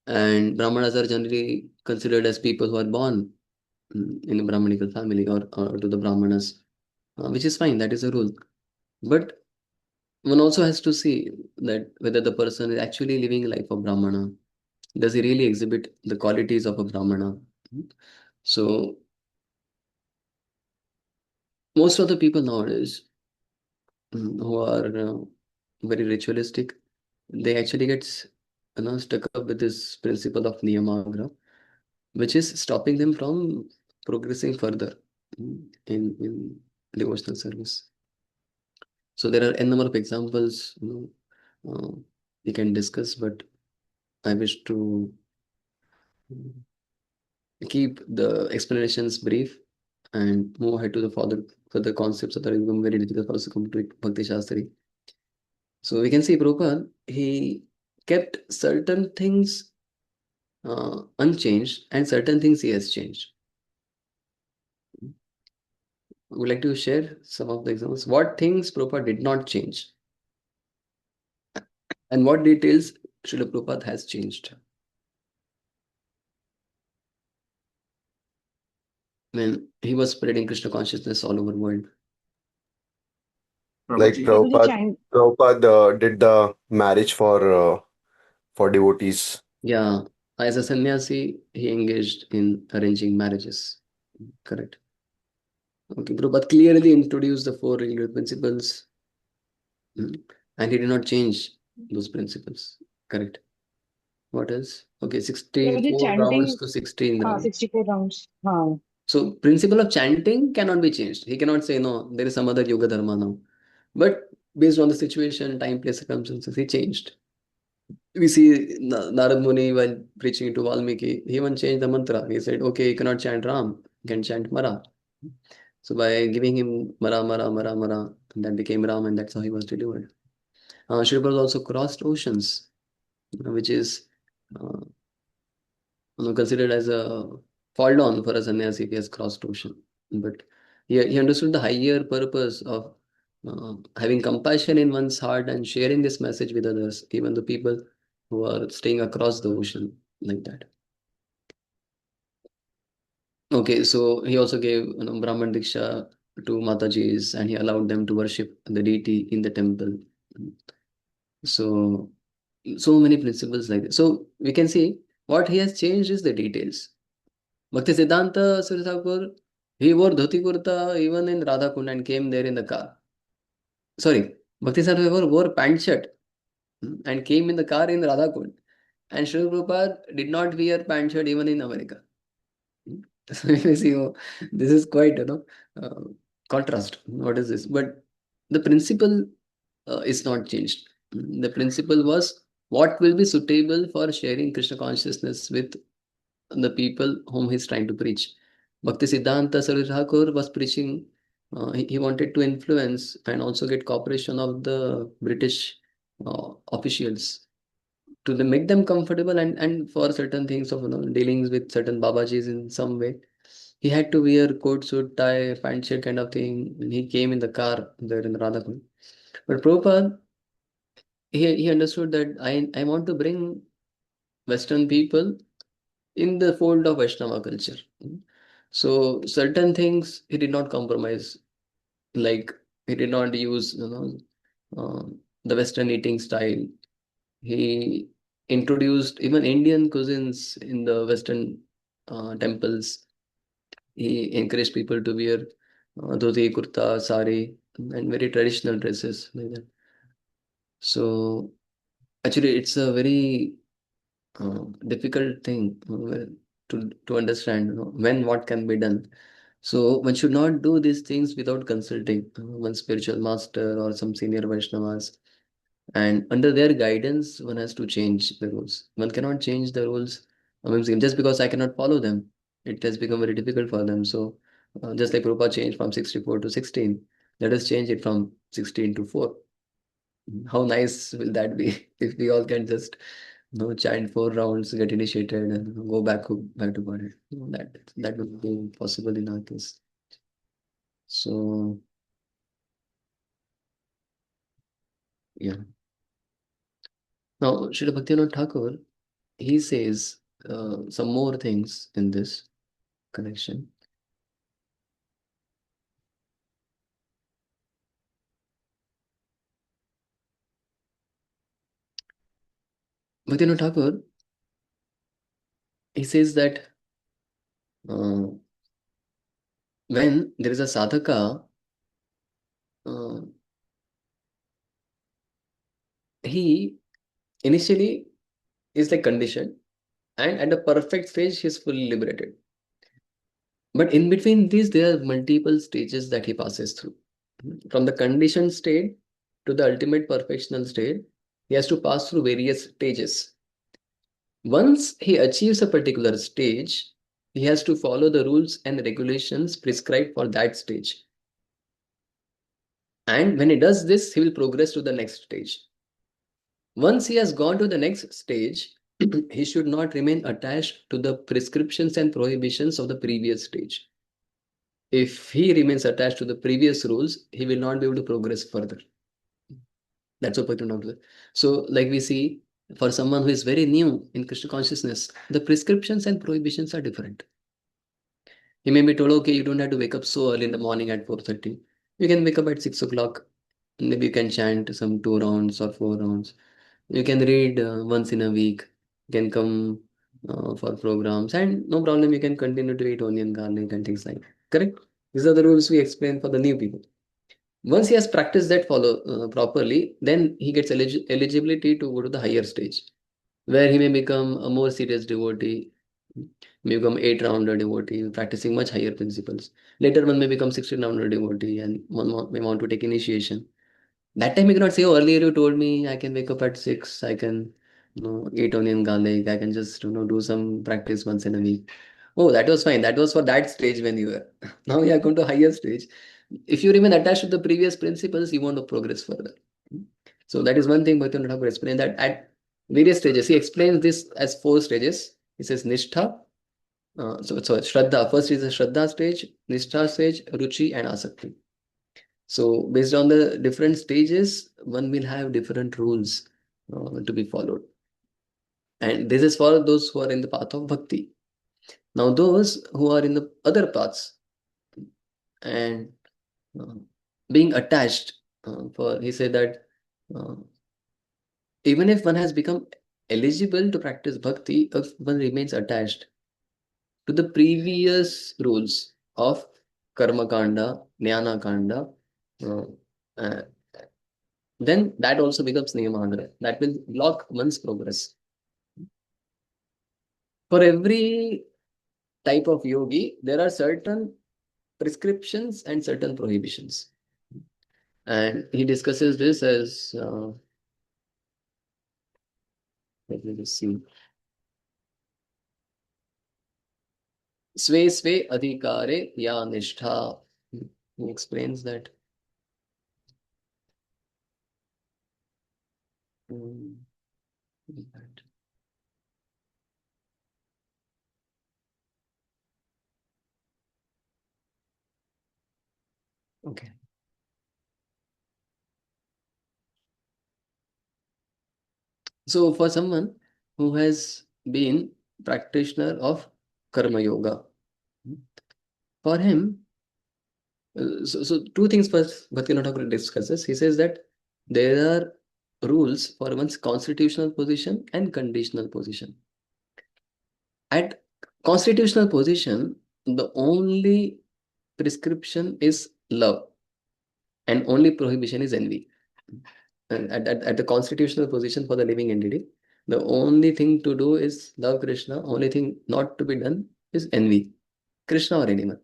A: And Brahmanas are generally considered as people who are born in a Brahmanical family or to the Brahmanas, which is fine, that is a rule. But one also has to see that whether the person is actually living a life of Brahmana. Does he really exhibit the qualities of a Brahmana? So, most of the people nowadays who are very ritualistic, they actually get stuck up with this principle of Niyamagra, which is stopping them from progressing further in devotional service. So there are a number of examples we can discuss, but I wish to keep the explanations brief and move ahead to the further concepts that are become very difficult for us to come to Bhakti Shastri. So we can see Prabhupada, he kept certain things unchanged and certain things he has changed. Would like to share some of the examples. What things Prabhupada did not change and what details Srila Prabhupada has changed when he was spreading Krishna consciousness all over the world.
B: Like
F: Prabhuji
B: Prabhupada,
F: chant.
B: Prabhupada did the marriage for devotees.
A: Yeah, as a sannyasi, he engaged in arranging marriages. Correct. Okay, Prabhupada clearly introduced the four regular principles and he did not change those principles. Correct. What else? Okay,
F: Prabhuji
A: 64 rounds
F: chanting
A: to 16 rounds.
F: 64 rounds.
A: So principle of chanting cannot be changed. He cannot say, no, there is some other yoga dharma now. But based on the situation, time, place, circumstances, he changed. We see Narad Muni while preaching to Valmiki, he even changed the mantra. He said, okay, you cannot chant Ram, you can chant Mara. So by giving him Mara, Mara, Mara, Mara, that became Ram and that's how he was delivered. Sri Prabhupada also crossed oceans, which is uh, considered as a fall down for a sannyasi if he has crossed ocean. But he understood the higher purpose of having compassion in one's heart and sharing this message with others, even the people who are staying across the ocean like that. Okay, so he also gave Brahman Diksha to Matajis and he allowed them to worship the deity in the temple. So, so many principles like that. So we can see what he has changed is the details. Bhakti Siddhanta Surya Thakur, he wore dhoti kurta even in Radha Kund and came there in the car. Sorry, Bhakti Siddhanta wore pant shirt and came in the car in Radha Kund. And Srila Prabhupada did not wear pant shirt even in America. So you see, this is quite, uh, contrast. What is this? But the principle is not changed. The principle was what will be suitable for sharing Krishna consciousness with the people whom he's trying to preach. Bhakti Siddhanta Saraswati Thakur was preaching, he wanted to influence and also get cooperation of the British officials to make them comfortable and for certain things of dealings with certain Babajis in some way. He had to wear coat, suit, tie, pant shirt kind of thing. And he came in the car there in Radhakund. But Prabhupada, he understood that I want to bring Western people in the fold of Vaishnava culture. So certain things he did not compromise. Like he did not use the Western eating style. He introduced even Indian cuisines in the Western temples. He encouraged people to wear dhoti, kurta, sari, and very traditional dresses like that. So actually, it's a very difficult thing to understand when what can be done. So one should not do these things without consulting one spiritual master or some senior Vaishnavas. And under their guidance, one has to change the rules. One cannot change the rules just because I cannot follow them. it has become very difficult for them. So just like Prabhupada changed from 64 to 16, let us change it from 16 to 4. How nice will that be if we all can just chant 4 rounds, get initiated, and go back to body. That would be possible in our case. So yeah. Now Srila Bhaktivinoda Thakur, he says some more things in this connection. Bhaktivinoda Thakur, he says that uh, when there is a sadhaka, uh, he initially is like conditioned, and at the perfect stage, he is fully liberated. But in between these, there are multiple stages that he passes through. From the conditioned state to the ultimate perfectional state, he has to pass through various stages. Once he achieves a particular stage, he has to follow the rules and regulations prescribed for that stage. And when he does this, he will progress to the next stage. Once he has gone to the next stage, he should not remain attached to the prescriptions and prohibitions of the previous stage. If he remains attached to the previous rules, he will not be able to progress further. That's what Bhaktivinoda Thakur. So, like we see, for someone who is very new in Krishna consciousness, the prescriptions and prohibitions are different. He may be told, okay, you don't have to wake up so early in the morning at 4:30. You can wake up at 6 o'clock. Maybe you can chant some 2 rounds or 4 rounds. You can read once in a week. You can come for programs, and no problem, you can continue to eat onion, garlic, and things like that. Correct? These are the rules we explain for the new people. Once he has practiced that follow properly, then he gets eligibility to go to the higher stage, where he may become a more serious devotee, may become 8 rounder devotee, practicing much higher principles. Later, one may become 16 rounder devotee, and one may want to take initiation. That time you cannot say, oh, earlier you told me I can wake up at 6, I can eat onion garlic, I can just do some practice once in a week. Oh, that was fine. That was for that stage when you were. Now you are going to higher stage. If you remain attached to the previous principles, you want to progress further. So that is one thing Bhaktivinoda Thakur explained, that at various stages, he explains this as 4 stages. He says Nishtha. So Shraddha. First is the Shraddha stage, Nishtha stage, Ruchi, and Asakti. So based on the different stages, one will have different rules to be followed. And this is for those who are in the path of bhakti. Now those who are in the other paths and uh, being attached, he said that uh, even if one has become eligible to practice bhakti, if one remains attached to the previous rules of karma kanda, jnana kanda, uh, uh, then that also becomes niyamandra. That will block one's progress. For every type of yogi, there are certain prescriptions and certain prohibitions. And he discusses this as, let me just see. Sve sve adhikare ya nishtha. He explains that. um, Okay. So for someone who has been practitioner of karma yoga, for him, so two things first Bhaktivinoda Thakur discusses. He says that there are rules for one's constitutional position and conditional position. At constitutional position, the only prescription is love and only prohibition is envy. And at the constitutional position for the living entity, the only thing to do is love Krishna, only thing not to be done is envy Krishna or anyone.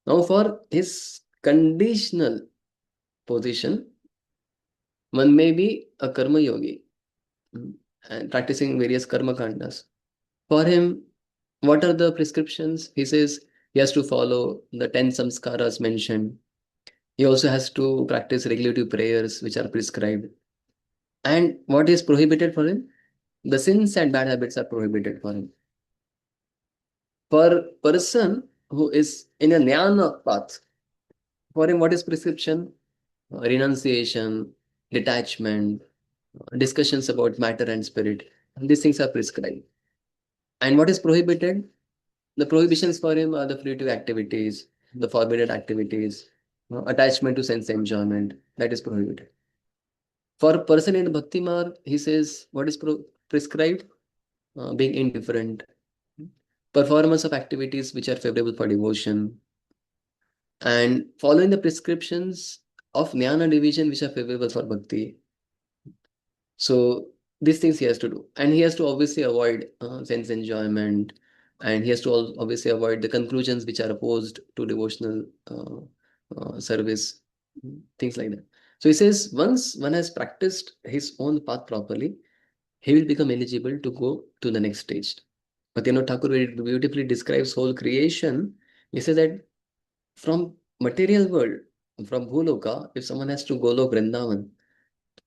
A: Now for his conditional position, one may be a karma yogi and practicing various karma kandas. For him, What are the prescriptions? He says he has to follow the 10 samskaras mentioned. He also has to practice regulative prayers which are prescribed. And what is prohibited for him? The sins and bad habits are prohibited for him. For person who is in a jnana path, for him what is prescription? Renunciation, detachment, discussions about matter and spirit. These things are prescribed. And what is prohibited? The prohibitions for him are the fruitive activities, the forbidden activities, attachment to sense enjoyment. That is prohibited. For a person in Bhakti Marg, he says what is prescribed? Being indifferent, performance of activities which are favorable for devotion, and following the prescriptions of Jnana division which are favorable for Bhakti. So these things he has to do, and he has to obviously avoid sense enjoyment, and he has to obviously avoid the conclusions which are opposed to devotional service, things like that. So he says once one has practiced his own path properly, he will become eligible to go to the next stage. But Thakur very beautifully describes whole creation. He says that from material world, from Bhuloka, if someone has to Golok Vrindavan,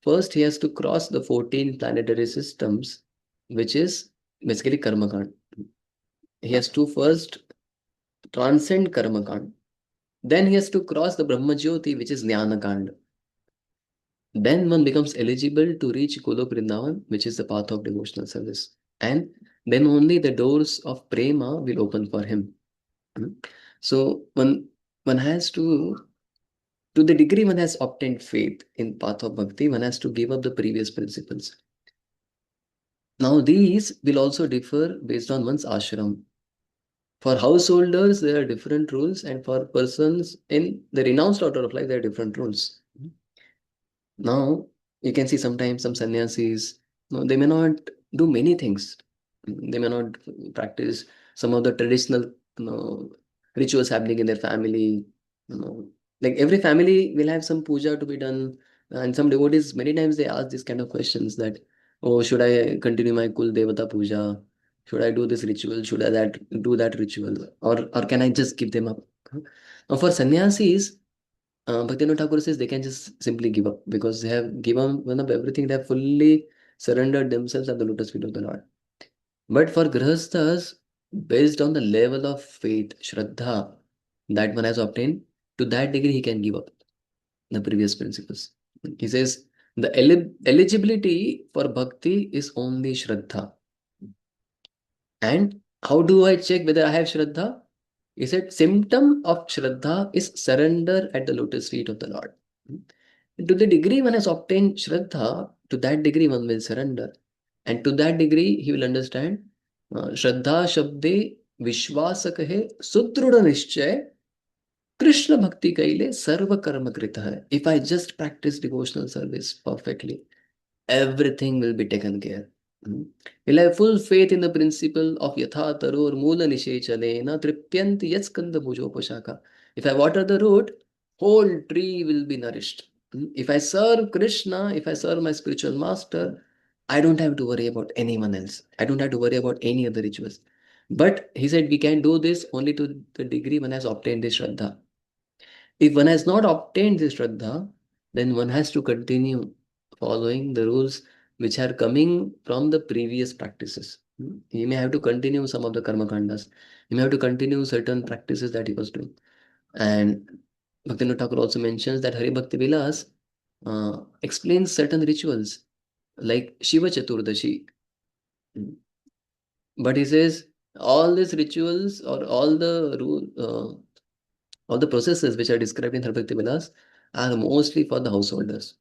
A: first he has to cross the 14 planetary systems, which is basically Karmakand. He has to first transcend Karmakand. Then he has to cross the Brahma Jyoti, which is Jnanakand. Then one becomes eligible to reach Golok Vrindavan, which is the path of devotional service. And then only the doors of Prema will open for him. So one has to the degree one has obtained faith in path of bhakti, one has to give up the previous principles. Now these will also differ based on one's ashram. For householders, there are different rules, and for persons in the renounced order of life, there are different rules. Now you can see sometimes some sannyasis, no, they may not do many things. They may not practice some of the traditional, rituals happening in their family. Like every family will have some puja to be done, and some devotees many times they ask these kind of questions that, oh, should I continue my kul devata puja? Should I do this ritual? Should I do that ritual, or can I just give them up? Now for sannyasis, Bhaktivinoda Thakur says they can just simply give up because they have given up everything. They have fully surrendered themselves at the lotus feet of the Lord. But for grihasthas, based on the level of faith, shraddha that one has obtained, to that degree he can give up the previous principles. He says the eligibility for bhakti is only shraddha. And how do I check whether I have shraddha? He said symptom of shraddha is surrender at the lotus feet of the Lord. To the degree one has obtained shraddha, to that degree one will surrender. And to that degree he will understand Shraddha Shabde Vishwasa Kahe Sudruda Nishchay Krishna Bhakti Kaile Sarva Karma Krita Hai. If I just practice devotional service perfectly, everything will be taken care. Will have full faith in the principle of Yatha Taror Mula Nishechale Na Tripyanti Yatskanda Bhujopashaka. If I water the root, whole tree will be nourished. If I serve Krishna, if I serve my spiritual master, I don't have to worry about anyone else. I don't have to worry about any other rituals. But he said we can do this only to the degree one has obtained this Shraddha. If one has not obtained this Shraddha, then one has to continue following the rules which are coming from the previous practices. He may have to continue some of the karma kandas. He may have to continue certain practices that he was doing. And Bhaktivinoda Thakur also mentions that Hari Bhakti Vilas explains certain rituals like Shiva Chaturdashi. But he says all these rituals or all the processes which are described in Hari Bhakti Vilas are mostly for the householders.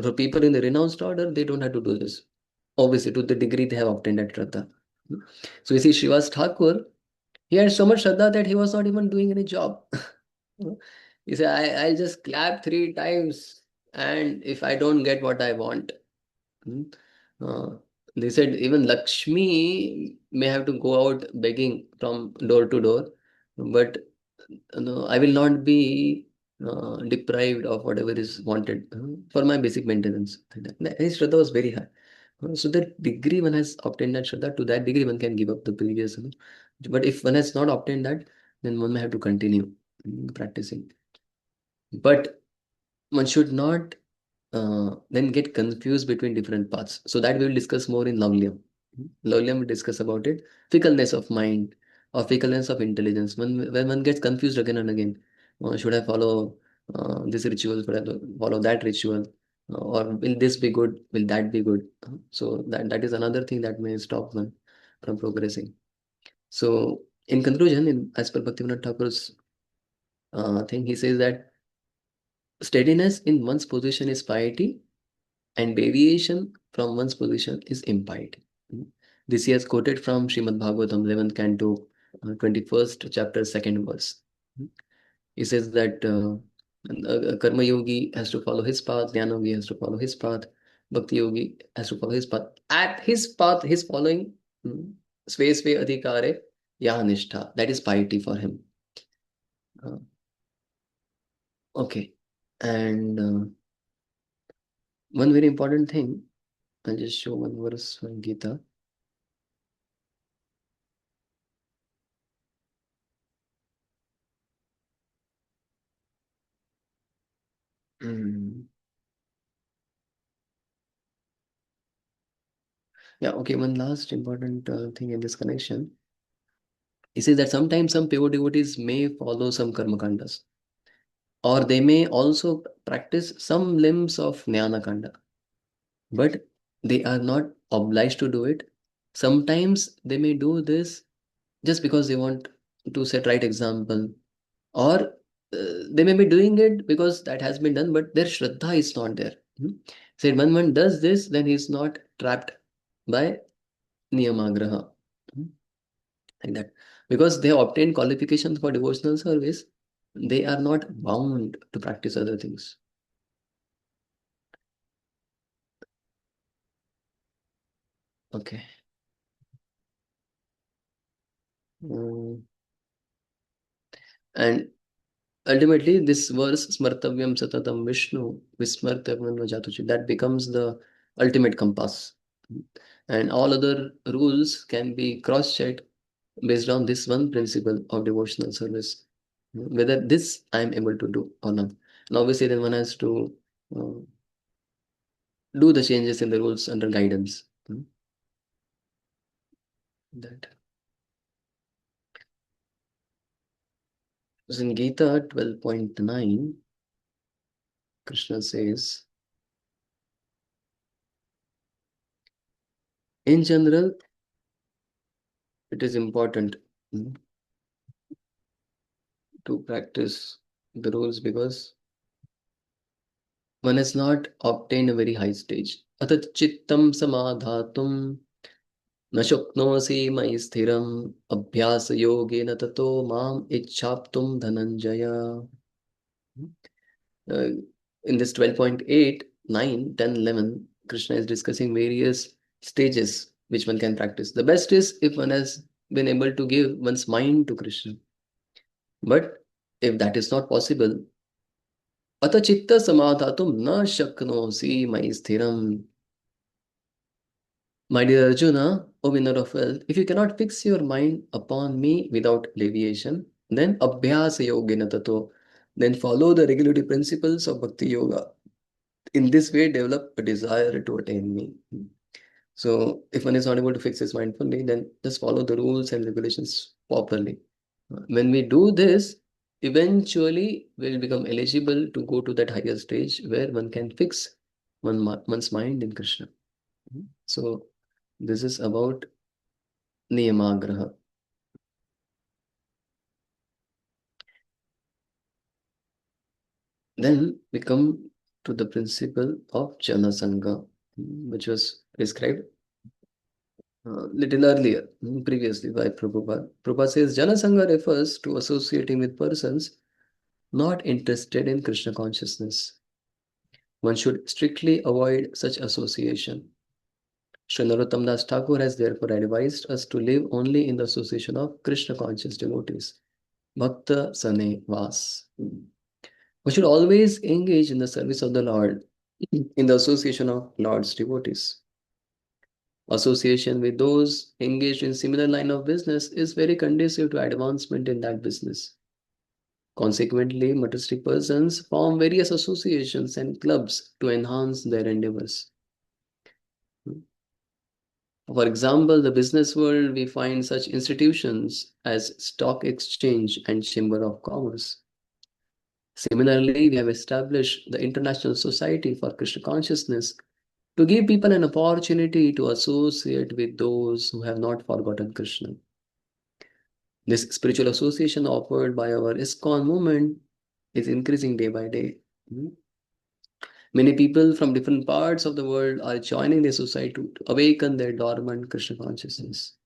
A: For people in the renounced order, they don't have to do this. Obviously, to the degree they have obtained that Shraddha. So you see, Srivas Thakur, he had so much Shraddha that he was not even doing any job. He said, I'll just clap 3 times, and if I don't get what I want, uh, they said even Lakshmi may have to go out begging from door to door, but no, I will not be deprived of whatever is wanted for my basic maintenance. His Shraddha was very high. So that degree one has obtained that Shraddha, to that degree one can give up the previous. But if one has not obtained that, then one may have to continue practicing. But one should not then get confused between different paths. So that we will discuss more in Lavlyam. Lavlyam will discuss about it. Fickleness of mind or fickleness of intelligence. When one gets confused again and again, should I follow this ritual? Should I follow that ritual? Or will this be good? Will that be good? So that is another thing that may stop one from progressing. So in conclusion, as per Bhaktivinoda Thakur's thing, he says that steadiness in one's position is piety, and deviation from one's position is impiety. This he has quoted from Srimad Bhagavatam, 11th canto, 21st chapter, 2nd verse. He says that a karma yogi has to follow his path, jnana yogi has to follow his path, bhakti yogi has to follow his path. At his path, his following, sve sve adhikare yaha nishtha. That is piety for him. Okay. And one very important thing, I'll just show one verse from Gita. Yeah, okay. One last important thing in this connection. He says that sometimes some pure devotees may follow some karma kandas, or they may also practice some limbs of jnana kanda, but they are not obliged to do it. Sometimes they may do this just because they want to set right example, or they may be doing it because that has been done, but their shraddha is not there. Said when one does this, then he is not trapped by niyamagraha. Like that, because they have obtained qualifications for devotional service, they are not bound to practice other things. Okay. And ultimately, this verse, Smartavyam Satatam Vishnu, Vismartavyam Jatuchi, that becomes the ultimate compass. And all other rules can be cross checked based on this one principle of devotional service, whether this I am able to do or not. And obviously, then one has to do the changes in the rules under guidance. That. So in Gita 12.9, Krishna says, in general, it is important to practice the rules because one has not obtained a very high stage. Atat chittam samadhatum na shuknosi mai sthiram abhyasa yogena tato mam ichhaptum dhananjaya. In this 12.8, 9, 10, 11, Krishna is discussing various stages which one can practice. The best is if one has been able to give one's mind to Krishna. But if that is not possible, Ata chitta samadhatum na shaknosi mai sthiram. My dear Arjuna, O winner of wealth, if you cannot fix your mind upon me without alleviation, then abhyasa yogena tato, then follow the regulative principles of Bhakti Yoga. In this way, develop a desire to attain me. So, if one is not able to fix his mind fully, then just follow the rules and regulations properly. When we do this, eventually we'll become eligible to go to that higher stage where one can fix one's mind in Krishna. So, this is about Niyamagraha. Then we come to the principle of Jana Sangha, which was prescribed little earlier, previously by Prabhupada. Prabhupada says Jana Sangha refers to associating with persons not interested in Krishna consciousness. One should strictly avoid such association. Sri Narottam Das Thakur has therefore advised us to live only in the association of Krishna conscious devotees. Bhakta Sane Vas. We should always engage in the service of the Lord in the association of Lord's devotees. Association with those engaged in similar line of business is very conducive to advancement in that business. Consequently, materialistic persons form various associations and clubs to enhance their endeavors. For example, the business world, we find such institutions as stock exchange and chamber of commerce. Similarly, we have established the International Society for Krishna Consciousness to give people an opportunity to associate with those who have not forgotten Krishna. This spiritual association offered by our ISKCON movement is increasing day by day. Many people from different parts of the world are joining the society to awaken their dormant Krishna consciousness.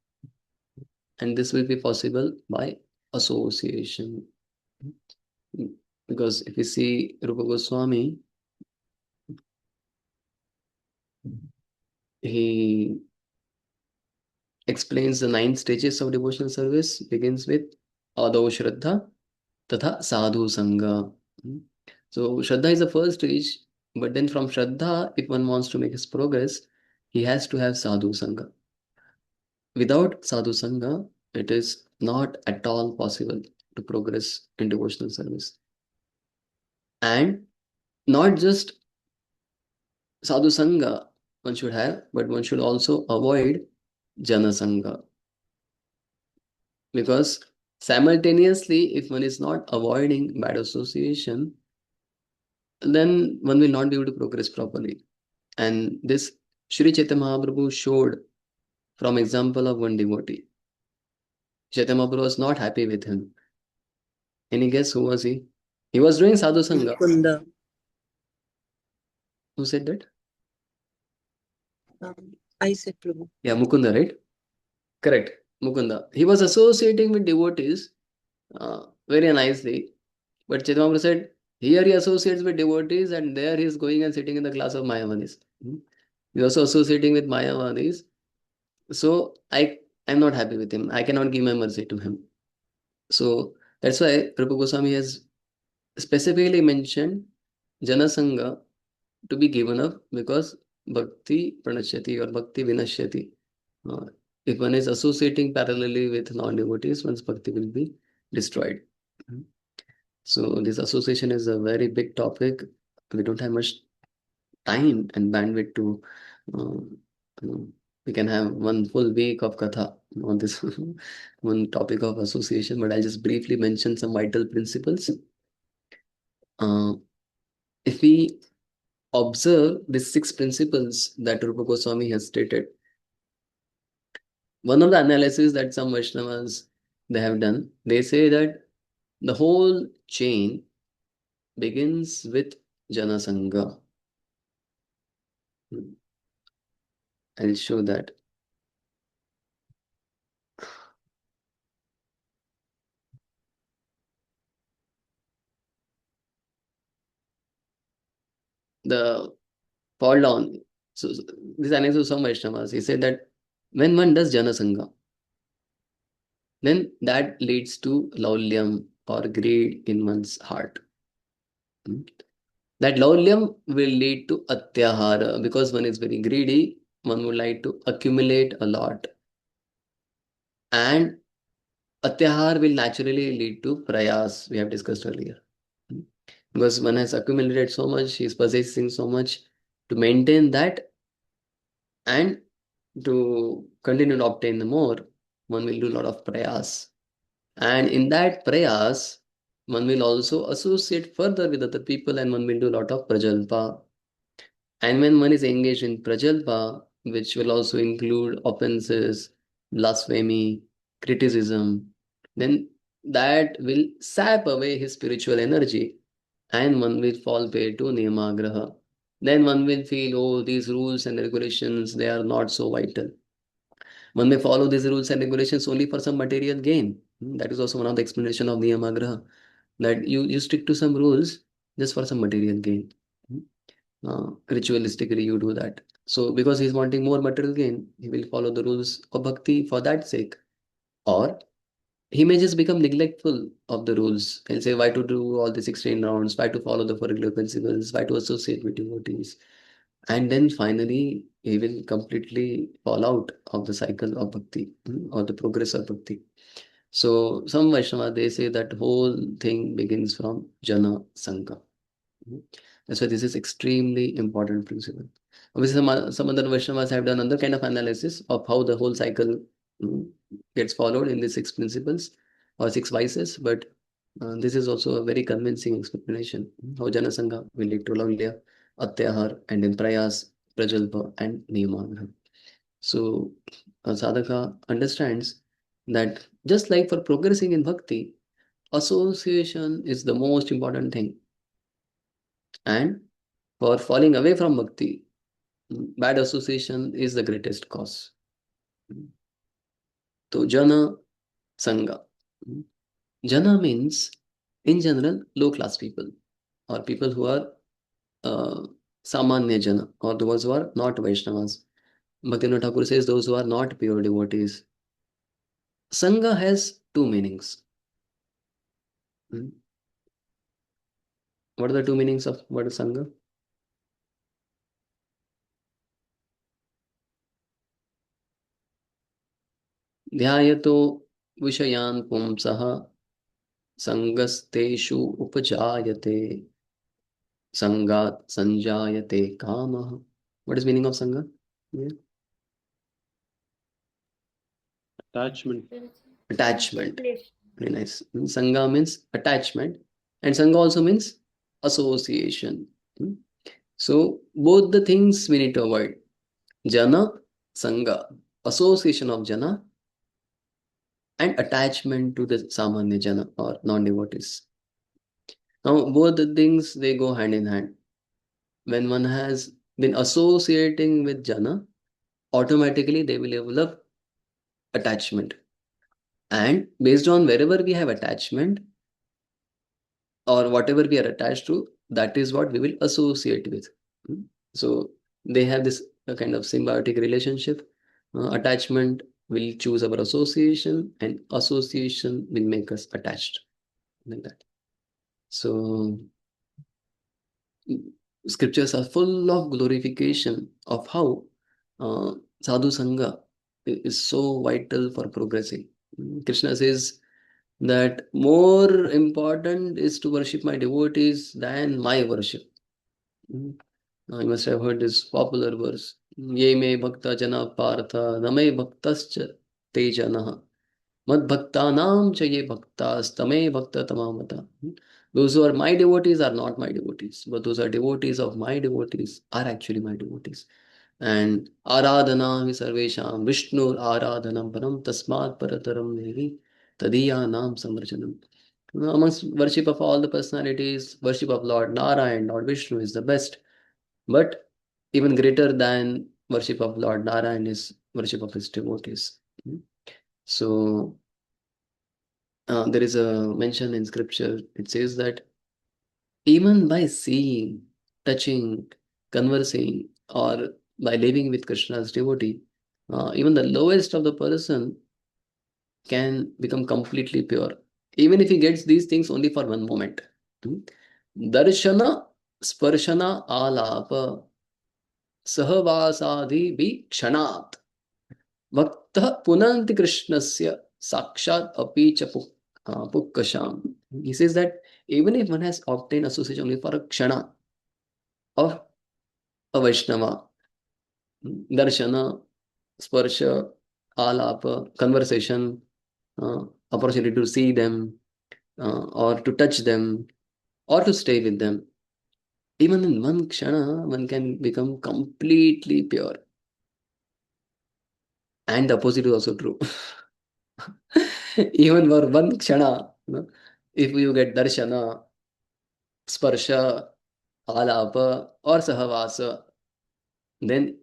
A: And this will be possible by association. Because if you see Rupa Goswami, he explains the 9 stages of devotional service, begins with Adau Shraddha Tatha Sadhu Sangha. So Shraddha is the first stage, but then from Shraddha, if one wants to make his progress, he has to have Sadhu Sangha. Without Sadhu Sangha, it is not at all possible to progress in devotional service. And not just Sadhu Sangha one should have, but one should also avoid Jana Sangha. Because simultaneously, if one is not avoiding bad association, then one will not be able to progress properly. And this Sri Chaitanya Mahaprabhu showed from example of one devotee. Chaitanya Mahaprabhu was not happy with him. Any guess who was he? He was doing Sadhu Sangha.
C: Mukunda.
A: Who said that?
C: I said Prabhu.
A: Yeah, Mukunda, right? Correct. Mukunda. He was associating with devotees very nicely. But Chaitanya Mahaprabhu said, here he associates with devotees and there he is going and sitting in the class of Mayavadis. He is also associating with Mayavadis. So I'm not happy with him. I cannot give my mercy to him. So that's why Rupa Goswami has specifically mentioned Jana Sangha to be given up, because Bhakti Pranashyati or Bhakti Vinashyati. If one is associating parallelly with non-devotees, one's Bhakti will be destroyed. So this association is a very big topic. We don't have much time and bandwidth to we can have one full week of katha on this one topic of association, but I'll just briefly mention some vital principles. If we observe these 6 principles that Rupa Goswami has stated, one of the analysis that some Vaishnavas they have done, they say that the whole chain begins with Jana Sangha. I'll show that. The fall down. So this analysis of some Vaishnavas, he said that when one does Jana Sangha, then that leads to laulyam or greed in one's heart. That laulyam will lead to atyahara, because one is very greedy, one would like to accumulate a lot. And atyahar will naturally lead to prayas, we have discussed earlier. Because one has accumulated so much, he is possessing so much, to maintain that and to continue to obtain more, one will do a lot of prayas. And in that prayas, one will also associate further with other people and one will do a lot of prajalpa. And when one is engaged in prajalpa, which will also include offenses, blasphemy, criticism, then that will sap away his spiritual energy and one will fall prey to niyamagraha. Then one will feel, oh, these rules and regulations, they are not so vital. One may follow these rules and regulations only for some material gain. That is also one of the explanation of niyamagraha, that you stick to some rules just for some material gain. Ritualistically, you do that. So because he's wanting more material gain, he will follow the rules of bhakti for that sake. Or he may just become neglectful of the rules. He'll say, why to do all the 16 rounds, why to follow the 4 regular principles, why to associate with devotees. And then finally, he will completely fall out of the cycle of bhakti, or the progress of bhakti. So some Vaishnava, they say that whole thing begins from Jana Sangha. That's why this is extremely important principle. Obviously, some other Vaishnavas have done another kind of analysis of how the whole cycle mm, gets followed in the six principles or six vices, but this is also a very convincing explanation. How Jana Sangha will lead to Lavlya, Atyahar, and then Prayas, Prajalpa, and Niyamagraha. So, a sadhaka understands that just like for progressing in bhakti, association is the most important thing. And for falling away from bhakti, bad association is the greatest cause. So, jana sangha. Jana means, in general, low class people or people who are samanya jana, or those who are not Vaishnavas. Bhaktivinoda Thakur says those who are not pure devotees. Sangha has two meanings. What are the two meanings of word Sangha? ध्यायतो विषयान् पुंसः संगस्तेषु उपजायते संगात् संजायते कामः. What is meaning of Sangha? Yeah.
D: Attachment.
A: Attachment. Very nice. Sangha means attachment, and Sangha also means association. So both the things we need to avoid. Jana, Sangha, association of Jana, and attachment to the Samanya Jana or non-devotees. Now, both the things, they go hand in hand. When one has been associating with Jana, automatically they will develop attachment. And based on wherever we have attachment or whatever we are attached to, that is what we will associate with. So they have this kind of symbiotic relationship. Attachment will choose our association, and association will make us attached, like that. So scriptures are full of glorification of how sadhu sangha is so vital for progressing. Krishna says that more important is to worship my devotees than my worship. You must have heard this popular verse. Ye me bhakta jana partha name bhaktascha te janaha mad bhaktanam cha ye bhaktas tame bhakta tamamata. Those who are my devotees are not my devotees, but those are devotees of my devotees are actually my devotees. And aradhana vi sarvesham Vishnu aradhanam param tasmat parataram devi tadiya nam samrajanam. Amongst worship of all the personalities, worship of Lord Narayan, Lord Vishnu is the best. But even greater than worship of Lord Narayan is worship of his devotees. So there is a mention in scripture. It says that even by seeing, touching, conversing, or by living with Krishna's devotee, even the lowest of the person can become completely pure, even if he gets these things only for one moment. Darshana, Sparshana, Alapa, Sahavasadi Vikshanat, Bhakta Punanti Krishnasya Sakshat Apicha Pukkasham. He says that even if one has obtained association only for a kshana of a Vaishnava, darshana, sparsha, alapa, conversation, opportunity to see them, or to touch them, or to stay with them, even in one kshana, one can become completely pure. And the opposite is also true. Even for one kshana, if you get darshana, sparsha, alapa, or sahavasa, then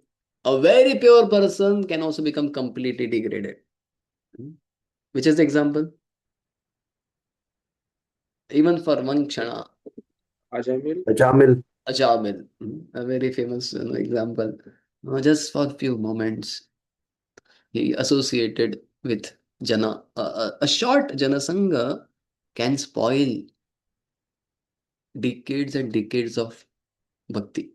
A: a very pure person can also become completely degraded. Which is the example? Even for one kshana,
B: Ajamil.
A: Ajamil, a very famous example. Just for a few moments, he associated with Jana. A short Jana Sangha can spoil decades and decades of bhakti.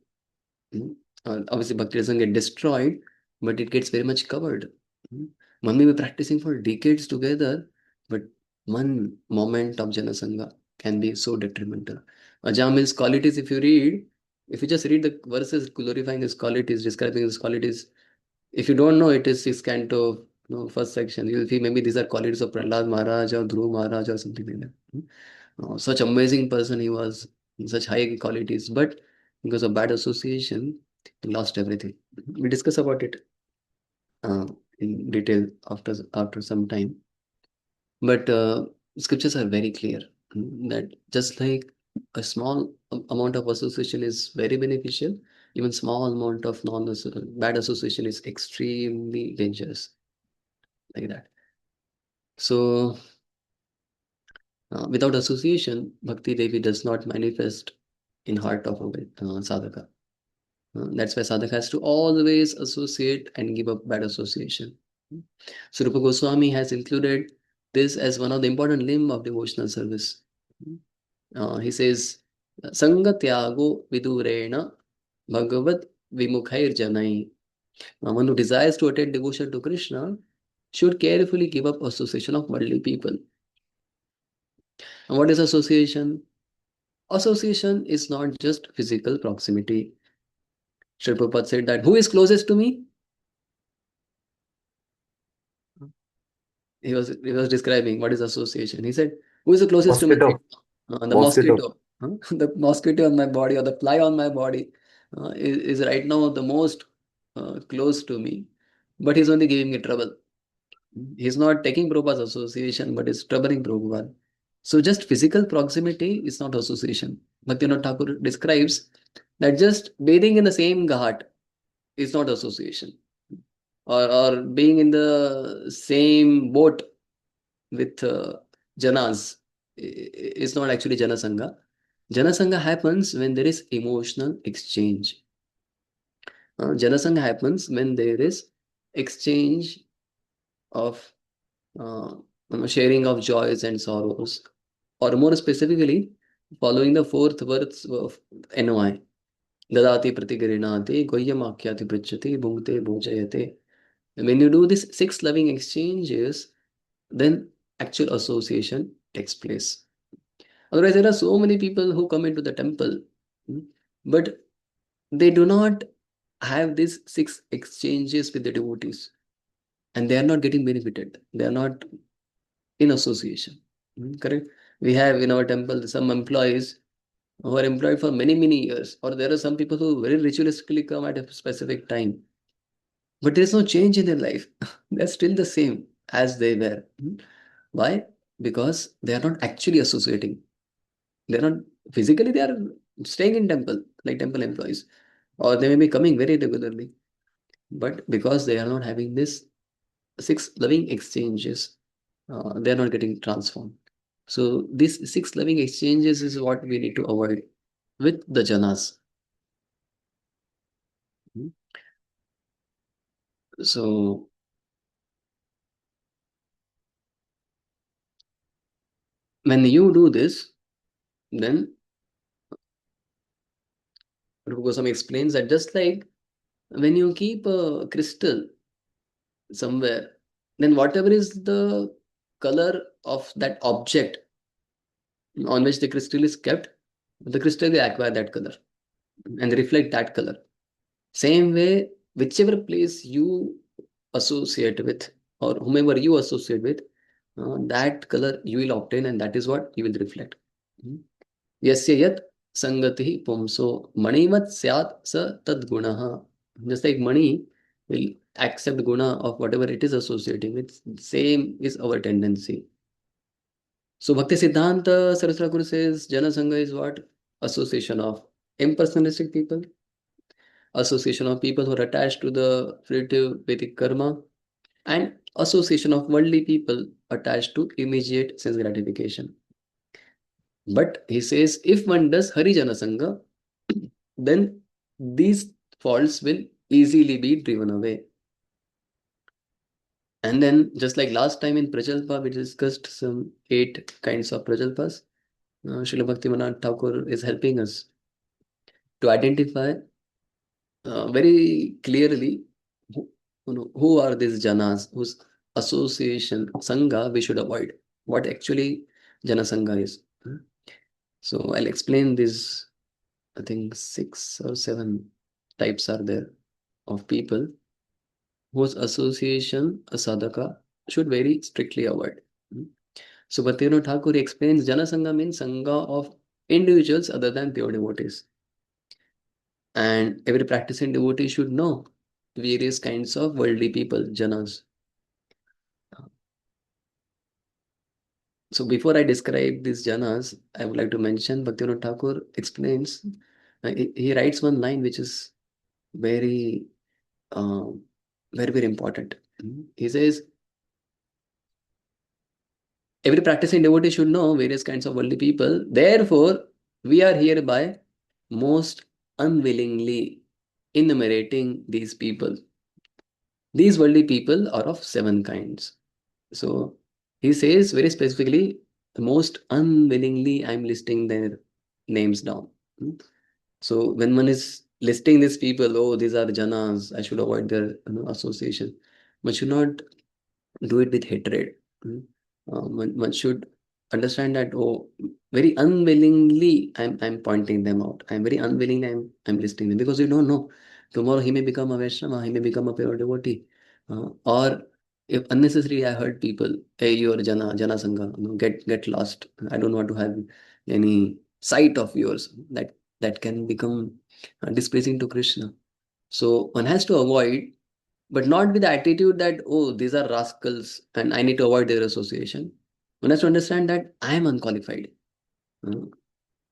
A: Obviously, bhakti doesn't get destroyed, but it gets very much covered. One may be practicing for decades together, but one moment of Janasanga can be so detrimental. Ajamil's qualities, if you just read the verses glorifying his qualities, describing his qualities, if you don't know, it is his canto, first section. You'll see maybe these are qualities of Prahlad Maharaj or Dhruv Maharaj or something like that. Such amazing person he was, such high qualities, but because of bad association, he lost everything. We discuss about it in detail after some time. But scriptures are very clear that just like a small amount of association is very beneficial, even small amount of bad association is extremely dangerous, like that. So without association, Bhakti Devi does not manifest in heart of a sadhaka. That's why sadhaka has to always associate and give up bad association. So Rupa Goswami has included this as one of the important limb of devotional service. He says, Sanga Tyago Vidurena Bhagavad Vimukhair Janai. One who desires to attain devotion to Krishna should carefully give up association of worldly people. And what is association? Association is not just physical proximity. Srila Prabhupada said that, who is closest to me? He was describing what is association. He said, who is the closest to me?
B: Mosquito.
A: The mosquito. The mosquito on my body or the fly on my body is right now the most close to me. But he's only giving me trouble. He's not taking Prabhupada's association, but is troubling Prabhupada. So just physical proximity is not association. Bhaktivinoda Thakur describes that just bathing in the same ghat is not association. Or being in the same boat with Janas is not actually Janasanga. Janasanga happens when there is emotional exchange. Janasanga happens when there is exchange of sharing of joys and sorrows, or more specifically, following the fourth verse of NOI. Dadati pratigirinati, goyamakyati prichati, bhungte bhujayate. When you do this 6 loving exchanges, then actual association takes place. Otherwise, there are so many people who come into the temple, but they do not have these 6 exchanges with the devotees, and they are not getting benefited. They are not in association. Correct? We have in our temple some employees who are employed for many, many years, or there are some people who very ritualistically come at a specific time. But there is no change in their life. They're still the same as they were. Why? Because they are not actually associating. They're not physically, they are staying in temple, like temple employees, or they may be coming very regularly. But because they are not having this 6 loving exchanges, they are not getting transformed. So these 6 loving exchanges is what we need to avoid with the janas. So when you do this, then Rupa Goswami explains that just like when you keep a crystal somewhere, then whatever is the color of that object on which the crystal is kept, the crystal will acquire that color and reflect that color. Same way, whichever place you associate with or whomever you associate with, that color you will obtain, and that is what you will reflect. Yasya yat sangati pumso manivat syat sa tad gunaha. Just like money will accept guna of whatever it is associating with, same is our tendency. So Bhakti Siddhanta Saraswati Guru says Jana Sangha is what? Association of impersonalistic people, association of people who are attached to the fruitive Vedic karma, and association of worldly people attached to immediate sense gratification. But he says if one does Harijana Sangha, then these faults will easily be driven away. And then, just like last time in Prajalpa, we discussed some 8 kinds of Prajalpas. Srila Bhaktivinoda Thakur is helping us to identify very clearly who are these janas whose association sangha we should avoid. What actually jana sangha is. So I'll explain this. I think 6 or 7 types are there of people whose association a sadhaka should very strictly avoid. So Bhaktivinoda Thakur explains Jana Sangha means Sangha of individuals other than pure devotees. And every practicing devotee should know various kinds of worldly people, janas. So before I describe these janas, I would like to mention Bhaktivinoda Thakur explains, he writes one line which is very, very important. He says, every practicing devotee should know various kinds of worldly people. Therefore, we are hereby most unwillingly enumerating these people. These worldly people are of 7 kinds. So he says very specifically, most unwillingly I'm listing their names down. So when one is listing these people, oh, these are janas, I should avoid their association. One should not do it with hatred. One should understand that, oh, very unwillingly I'm pointing them out. I'm very unwillingly I'm listing them, because you don't know. Tomorrow he may become a Vaishnava, he may become a pure devotee. Or if unnecessarily I heard people, hey, you're Jana Sangha, get lost. I don't want to have any sight of yours. That can become displeasing to Krishna. So one has to avoid, but not with the attitude that, oh, these are rascals and I need to avoid their association. One has to understand that I am unqualified.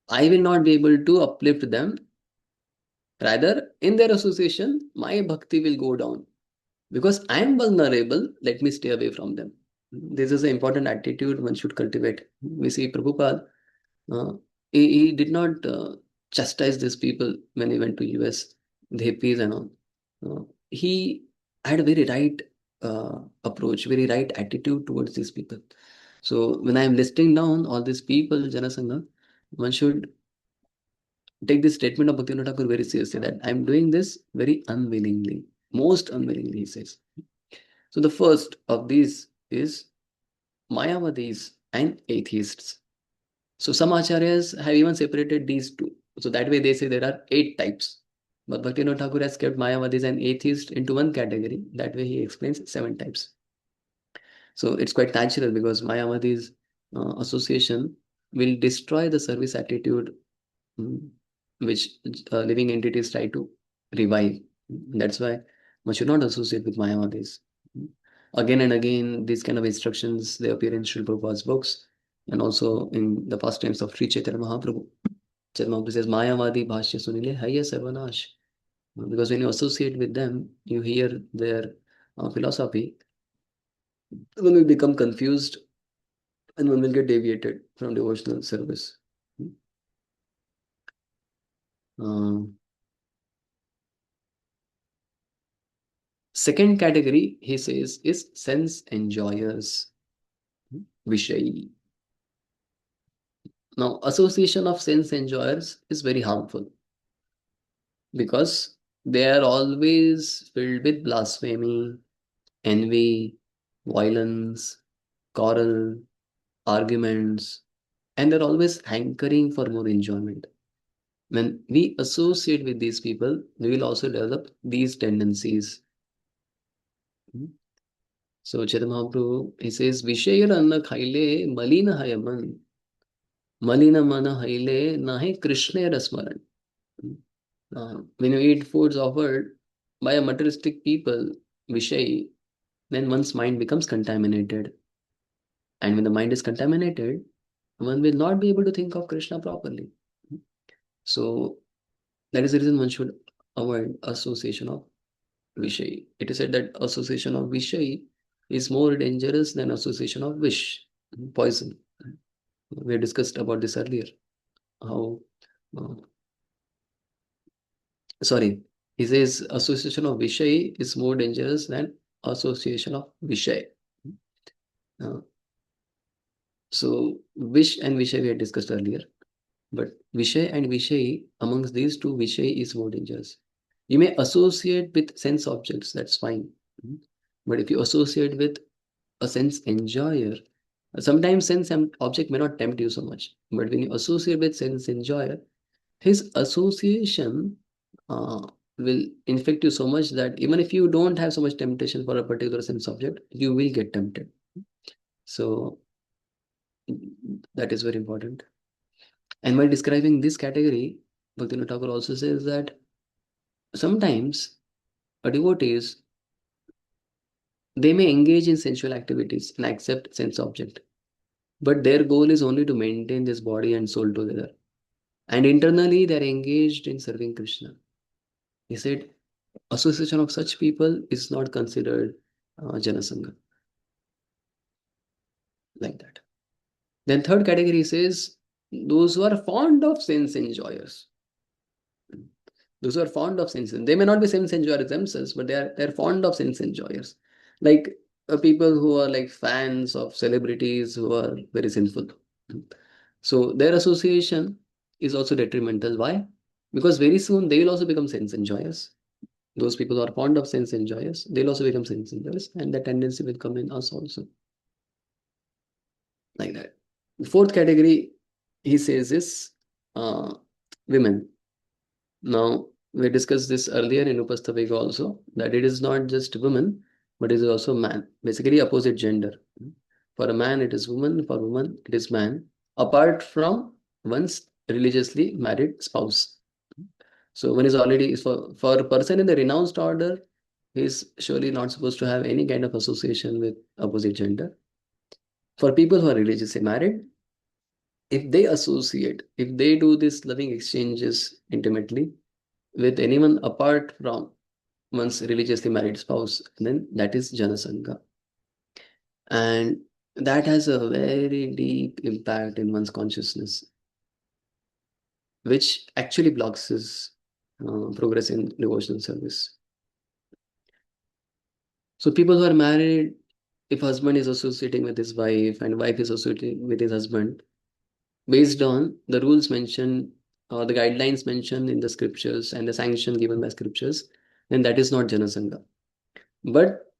A: I will not be able to uplift them. Rather, in their association, my bhakti will go down. Because I am vulnerable, let me stay away from them. This is an important attitude one should cultivate. We see Prabhupada, uh, he did not chastise these people when he went to US, the hippies and all. He had a very right approach, very right attitude towards these people. So when I am listing down all these people, Janasangha, one should take this statement of Bhaktivinoda Thakur very seriously, that I am doing this very unwillingly, most unwillingly, he says. So the first of these is Mayavadis and atheists. So some acharyas have even separated these two. So that way they say there are 8 types. But Bhaktivinoda Thakur has kept Mayavadis and atheists into one category. That way he explains 7 types. So it's quite natural, because Mayavadis association will destroy the service attitude which living entities try to revive. That's why one should not associate with Mayavadis. Again and again, these kind of instructions, they appear in Srila Prabhupada's books and also in the pastimes of Sri Chaitanya Mahaprabhu. Chaitanya Mahaprabhu says, Mayavadi bhashya sunile haya sarvanash. Because when you associate with them, you hear their philosophy, one will become confused and one will get deviated from devotional service. Second category, he says, is sense enjoyers, Vishayi. Now, association of sense enjoyers is very harmful, because they are always filled with blasphemy, envy, violence, quarrel, arguments, and they're always hankering for more enjoyment. When we associate with these people, we will also develop these tendencies. So Chaitanya Mahaprabhu, he says, Vishayar anna khaile malina hayaman, malina mana haile nahe Krishna rasmaran. When you eat foods offered by a materialistic people, Vishay, then one's mind becomes contaminated. And when the mind is contaminated, one will not be able to think of Krishna properly. So that is the reason one should avoid association of Vishay. It is said that association of Vishay is more dangerous than association of Vish, poison. We discussed about this earlier. How, sorry, he says association of Vishay is more dangerous than association of Vishay. So Vish and Vishay we had discussed earlier. But Vishay and Vishay, amongst these two, Vishay is more dangerous. You may associate with sense objects, that's fine. But if you associate with a sense enjoyer, sometimes sense object may not tempt you so much. But when you associate with sense enjoyer, his association will infect you so much that even if you don't have so much temptation for a particular sense object, you will get tempted. So that is very important. And while describing this category, Bhaktivinoda Thakur also says that sometimes a devotees, they may engage in sensual activities and accept sense object, but their goal is only to maintain this body and soul together. And internally, they are engaged in serving Krishna. He said, association of such people is not considered Janasangha. Like that. Then third category says, those who are fond of sense enjoyers. Those who are fond of sense, they may not be sense enjoyers themselves, but they're fond of sense enjoyers. Like people who are like fans of celebrities who are very sinful. So their association is also detrimental. Why? Because very soon they will also become sense enjoyers. Those people who are fond of sense enjoyers, they'll also become sense enjoyers, and that tendency will come in us also. Like that. The fourth category, he says, is women. Now, we discussed this earlier in Upastavika also, that it is not just women, but it is also man, basically opposite gender. For a man, it is woman, for woman, it is man, apart from one's religiously married spouse. So one is already, for a person in the renounced order, he is surely not supposed to have any kind of association with opposite gender. For people who are religiously married, if they associate, if they do this loving exchanges intimately with anyone apart from one's religiously married spouse, then that is Janasangha. And that has a very deep impact in one's consciousness, which actually blocks his progress in devotional service. So people who are married, if husband is associating with his wife and wife is associating with his husband, based on the rules mentioned or the guidelines mentioned in the scriptures and the sanction given by scriptures, then that is not Janasangha. But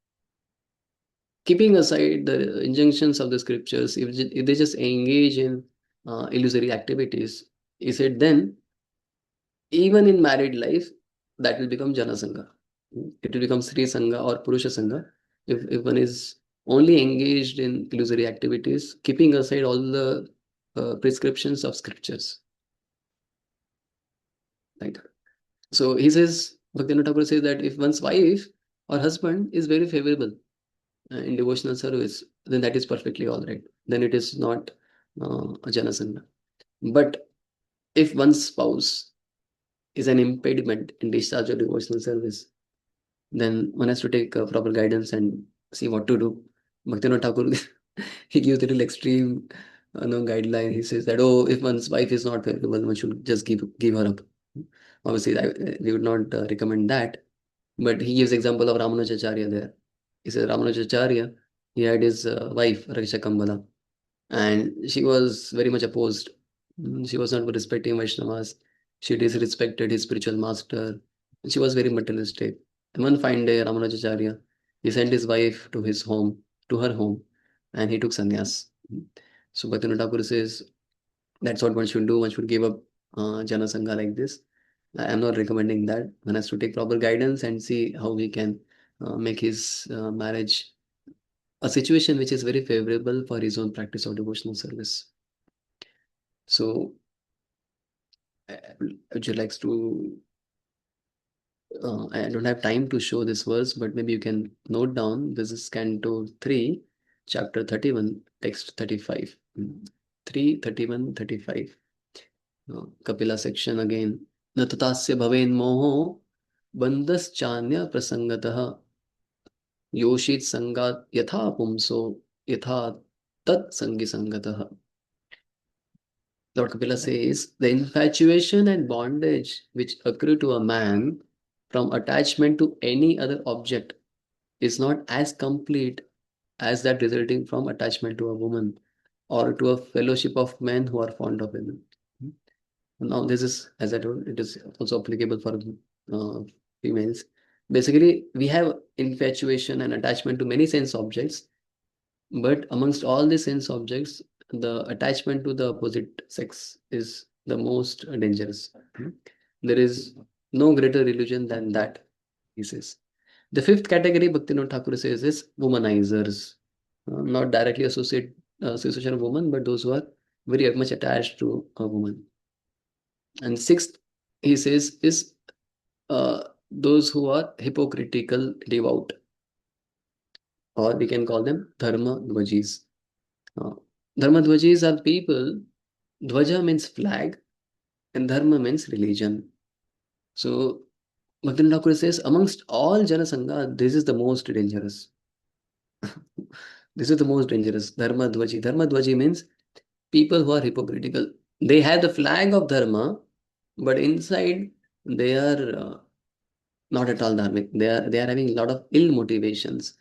A: keeping aside the injunctions of the scriptures, if they just engage in illusory activities, he said, then even in married life, that will become Janasangha. It will become Sri Sangha or Purusha Sangha. If one is only engaged in illusory activities, keeping aside all the prescriptions of scriptures. Like that. So he says, Bhaktivinoda Thakur says that if one's wife or husband is very favorable in devotional service, then that is perfectly all right. Then it is not a Janasangha. But if one's spouse is an impediment in discharge of devotional service, then one has to take proper guidance and see what to do. Bhaktivinoda Thakur, he gives a little extreme guideline. He says that, oh, if one's wife is not favorable, one should just give her up. Obviously, we would not recommend that. But he gives example of Ramanujacharya there. He says Ramanujacharya, he had his wife, Rakshakambala, and she was very much opposed. She was not respecting Vaishnavas. She disrespected his spiritual master. She was very materialistic. And one fine day, Ramanujacharya, he sent his wife to his home, to her home, and he took sannyas. So Bhaktivinoda Thakur says that's what one should do. One should give up Janasangha like this. I am not recommending that. One has to take proper guidance and see how we can make his marriage a situation which is very favorable for his own practice of devotional service. So, would you like to? I don't have time to show this verse, but maybe you can note down. This is Canto 3, Chapter 31, Text 35. 3, 31, 35. Kapila section again. न तथास्य भवेन्मोहो बन्धश्चान्य प्रसंगतः योषित संगात यथा पुंसो यथा तत्संगी संगतः. Lord Kapila says, the infatuation and bondage which accrue to a man from attachment to any other object is not as complete as that resulting from attachment to a woman or to a fellowship of men who are fond of women. Now, this is, as I told, it is also applicable for females. Basically, we have infatuation and attachment to many sense objects, but amongst all the sense objects, the attachment to the opposite sex is the most dangerous. There is no greater illusion than that, he says. The fifth category, Bhaktivinoda Thakur says, is womanizers. Not directly association of women, but those who are very much attached to a woman. And sixth, he says, is those who are hypocritical devout, or we can call them dharma dvajis. Dharma dvajis are people, dvaja means flag, and dharma means religion. So, Bhaktivinoda Thakur says, amongst all Janasangha, this is the most dangerous. This is the most dangerous. Dharma dvaji. Dharma dvaji means people who are hypocritical. They have the flag of dharma, but inside they are not at all dharmic. They are having a lot of ill motivations.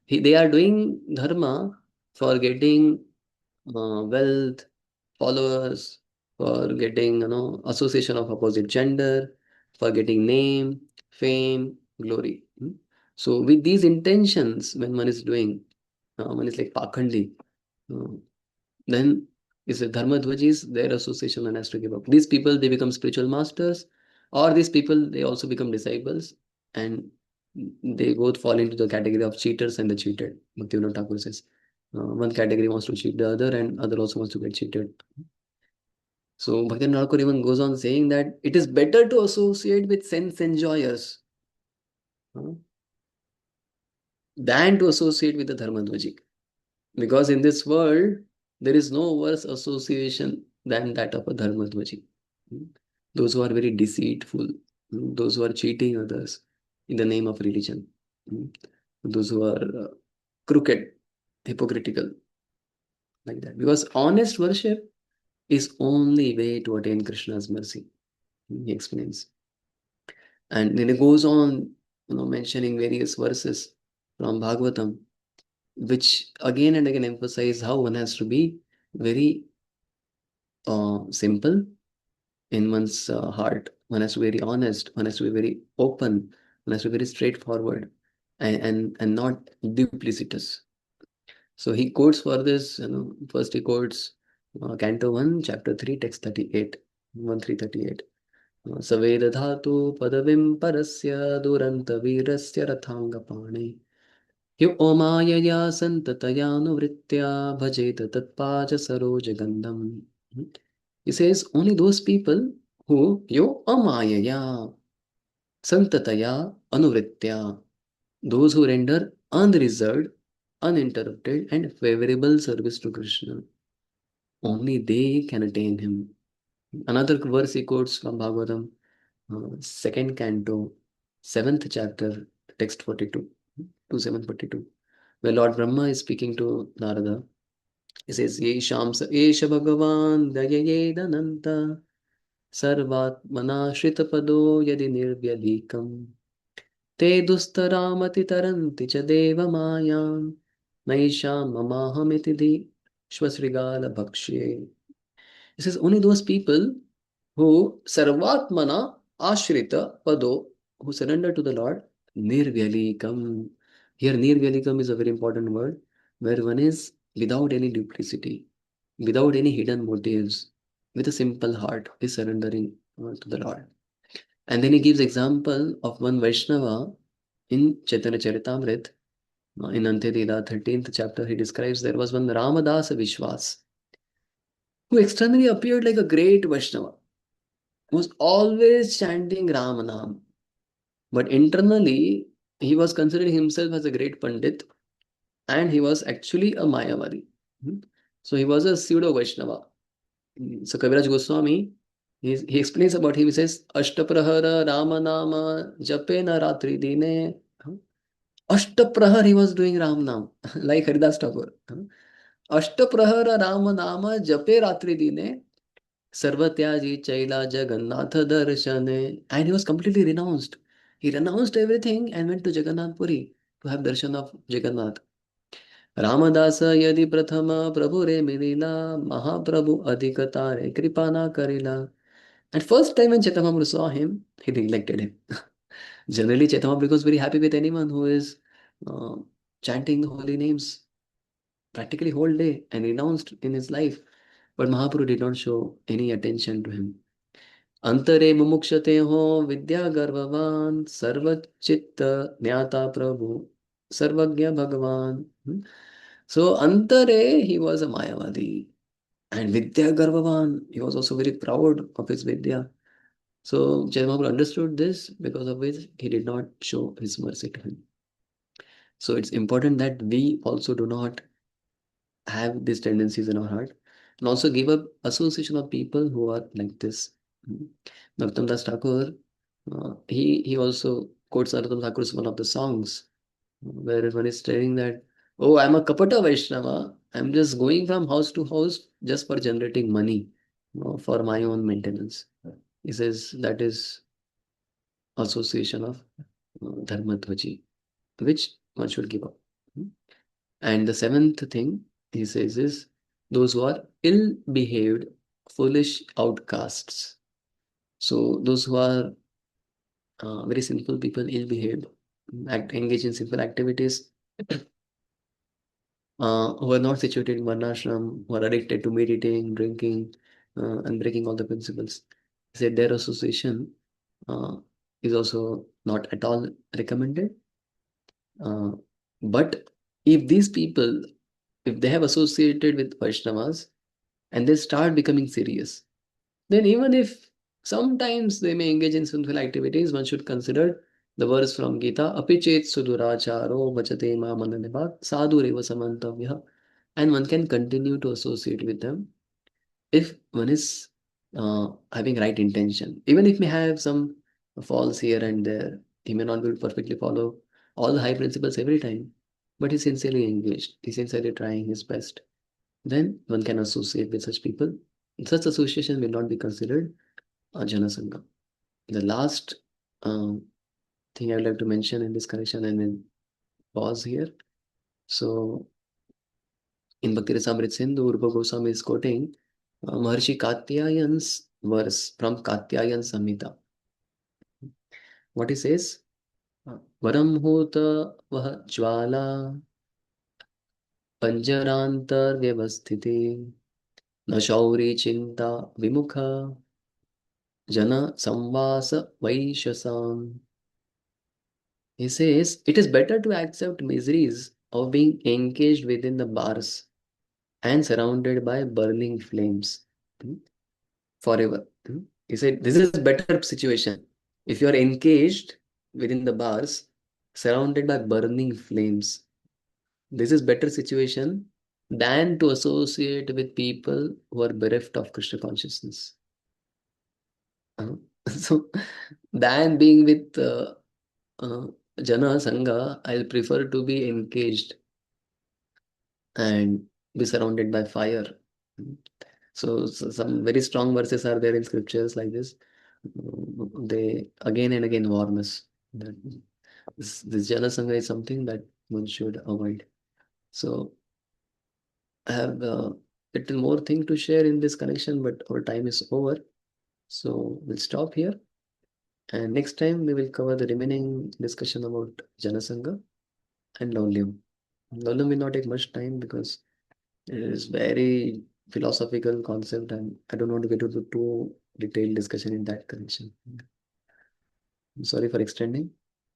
A: They are doing dharma for getting wealth, followers, for getting association of opposite gender, for getting name, fame, glory. So with these intentions, when one is doing, one is like pakhandi, then is a dharma dvajis, their association one has to give up. These people, they become spiritual masters, or these people, they also become disciples, and they both fall into the category of cheaters and the cheated. Bhaktivinoda Thakur says, one category wants to cheat the other, and other also wants to get cheated. So Bhaktivinoda Thakur even goes on saying that it is better to associate with sense enjoyers than to associate with the dharma dvaji. Because in this world, there is no worse association than that of a dharma dvaji. Those who are very deceitful, those who are cheating others in the name of religion, those who are crooked, hypocritical, like that. Because honest worship is only way to attain Krishna's mercy, he explains. And then he goes on, mentioning various verses from Bhagavatam, which again and again emphasize how one has to be very simple in one's heart. One has to be very honest. One has to be very open. One has to be very straightforward and not duplicitous. So he quotes for this, first he quotes Canto 1, Chapter 3, Text 38, 1-338. Saveda dhatu padavim parasya duranta virasya rathangapane Yo omayaya santatayanu bhajeta tatpaja sarojagandam. He says only those people who yo amayaya santataya anuvritya, those who render unreserved, uninterrupted and favorable service to Krishna, only they can attain him. Another verse he quotes from Bhagavatam, second canto, 7th chapter, text 42 to 742. Where Lord Brahma is speaking to Narada, he says, Yesham sa esha bhagavan dayayedananta sarvatmana shritapado yadi nirvyadikam te dustaramati taranti cha deva mayam naisham mamahamiti di shvasrigala bhakshye. He says, only those people who sarvatmana ashrita pado, who surrender to the Lord, nirvyalikam. Here, nirvyalikam is a very important word, where one is without any duplicity, without any hidden motives, with a simple heart, is surrendering to the Lord. And then he gives example of one Vaishnava in Chaitanya Charitamrita. In Antya-Dida, 13th chapter, he describes there was one Ramadasa Vishwas, who externally appeared like a great Vaishnava, who was always chanting Ramanam. But internally, he was considering himself as a great Pandit, and he was actually a Mayavadi. So he was a pseudo Vaishnava. So Kaviraj Goswami, he explains about him. He says, Ashtaprahara Ramanama Japena Ratri Dine. Ashtaprahar he was doing Ramanam, like Haridas Thakur. Ashtaprahara Ramanama Jape Ratri Dine. Sarvatyaji Chaila Jagannatha Darshane. And he was completely renounced. He renounced everything and went to Jagannath Puri to have darshan of Jagannath. Ramadasa Yadi Prathama Prabhu Re Milila Mahaprabhu Adhikatare Kripana Karila. And first time when Chaitanya Mahaprabhu saw him, he neglected him. Generally, Chaitanya Mahaprabhu was very happy with anyone who is chanting the holy names practically whole day and renounced in his life. But Mahaprabhu did not show any attention to him. Antare mumukshate ho vidya garvavan sarvachitta jnata prabhu sarvagya bhagavan. So Antare, he was a Mayavadi. And Vidya Garvavan, he was also very proud of his Vidya. So Chaitanya Mahaprabhu understood this, because of which he did not show his mercy to him. So it's important that we also do not have these tendencies in our heart, and also give up association of people who are like this. Narottam Das Thakur, he also quotes Narottam Thakur's one of the songs, where one is saying that, oh, I'm a Kapata Vaishnava, I'm just going from house to house just for generating money, for my own maintenance. He says that is association of Dharmadvaji, which one should give up. And the seventh thing he says is those who are ill behaved, foolish outcasts. So those who are very sinful people, ill behaved, engage in sinful activities, who are not situated in varnashram, who are addicted to meditating, drinking, and breaking all the principles. He said their association is also not at all recommended. But if these people, if they have associated with Vaishnavas and they start becoming serious, then even if sometimes they may engage in sinful activities, one should consider the verse from Gita, Apichet suduracharo bachate ma mananivat sadhureva samantavya, and one can continue to associate with them if one is having right intention. Even if may have some faults here and there, he may not be able to perfectly follow all the high principles every time, but he's sincerely engaged, he's sincerely trying his best. Then one can associate with such people. Such association will not be considered Jana Sangha. The last thing I would like to mention in this connection, and then pause here. So, in Bhakti Rasamrit Sindhu, Rupa Goswami is quoting Maharshi Katyayan's verse from Katyayan Samhita. What he says? Varam hota vah jwala panjarantar vyavasthiti na shauri chinta vimukha jana samvasa vaishasam. He says, it is better to accept miseries of being engaged within the bars and surrounded by burning flames forever. He said, this is better situation. If you are engaged within the bars, surrounded by burning flames, this is better situation than to associate with people who are bereft of Krishna consciousness. So, than being with Jana Sangha, I'll prefer to be engaged and be surrounded by fire. So some very strong verses are there in scriptures like this. They again and again warn us that this Jana Sangha is something that one should avoid. So I have a little more thing to share in this connection, but our time is over. So we'll stop here. And next time we will cover the remaining discussion about Jana Sangha and Laulyam. Laulyam will not take much time because it is very philosophical concept and I don't want to get into too detailed discussion in that connection. I'm sorry for extending.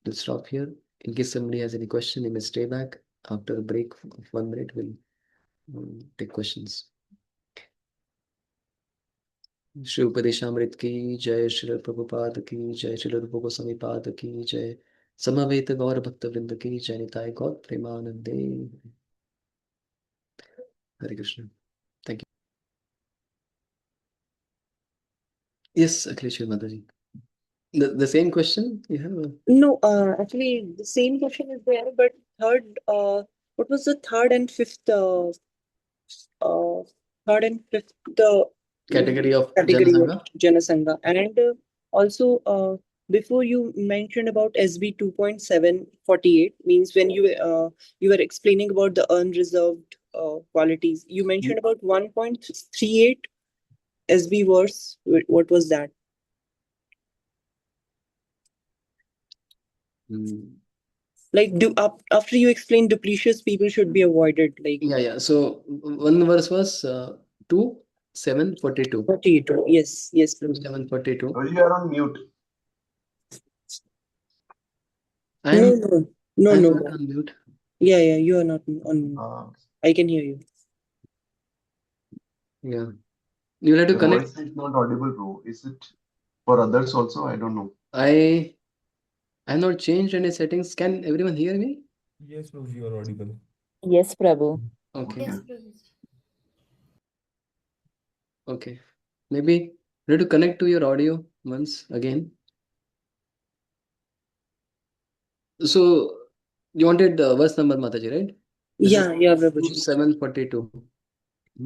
A: We'll stop here. In case somebody has any question, you may stay back. After a break of 1 minute, we'll take questions. Shri Upadeshamrita की जय, श्री प्रभुपाद की जय, श्री रूप गोस्वामी पाद की जय, समवेत गौर भक्त वृंद की जय, निताय गौर प्रेमानंदे। Hare Krishna. Thank you. Yes, Akhilesh Mataji. The same question you have?
C: No, actually, the same question is there, but third, what was the third and fifth,
A: Category of
C: category
A: Janasangha?
C: of Janasangha? And also, before you mentioned about SB 2.748, means when you were explaining about the unreserved qualities, you mentioned about 1.38 SB verse. What was that?
A: Mm.
C: Like after you explain duplicious people should be avoided, like
A: Yeah. So one verse was 2, 742.
C: 42. Yes, Prabhuji.
A: 742.
B: Oh, you are on mute.
A: I'm
C: No,
A: I'm
C: no.
A: not on mute.
C: Yeah, you are not on. I can hear you.
A: Yeah. You'll have to
B: Your
A: connect.
B: voice is not audible, bro. Is it for others also? I don't know.
A: I have not changed any settings. Can everyone hear me?
G: Yes, Prabhu, you are audible.
H: Yes, Prabhu.
A: Okay.
B: Okay.
A: Okay. Maybe you have to connect to your audio once again. So you wanted verse number, Mataji, right? This is
C: Yeah, Prabhuji.
A: 742.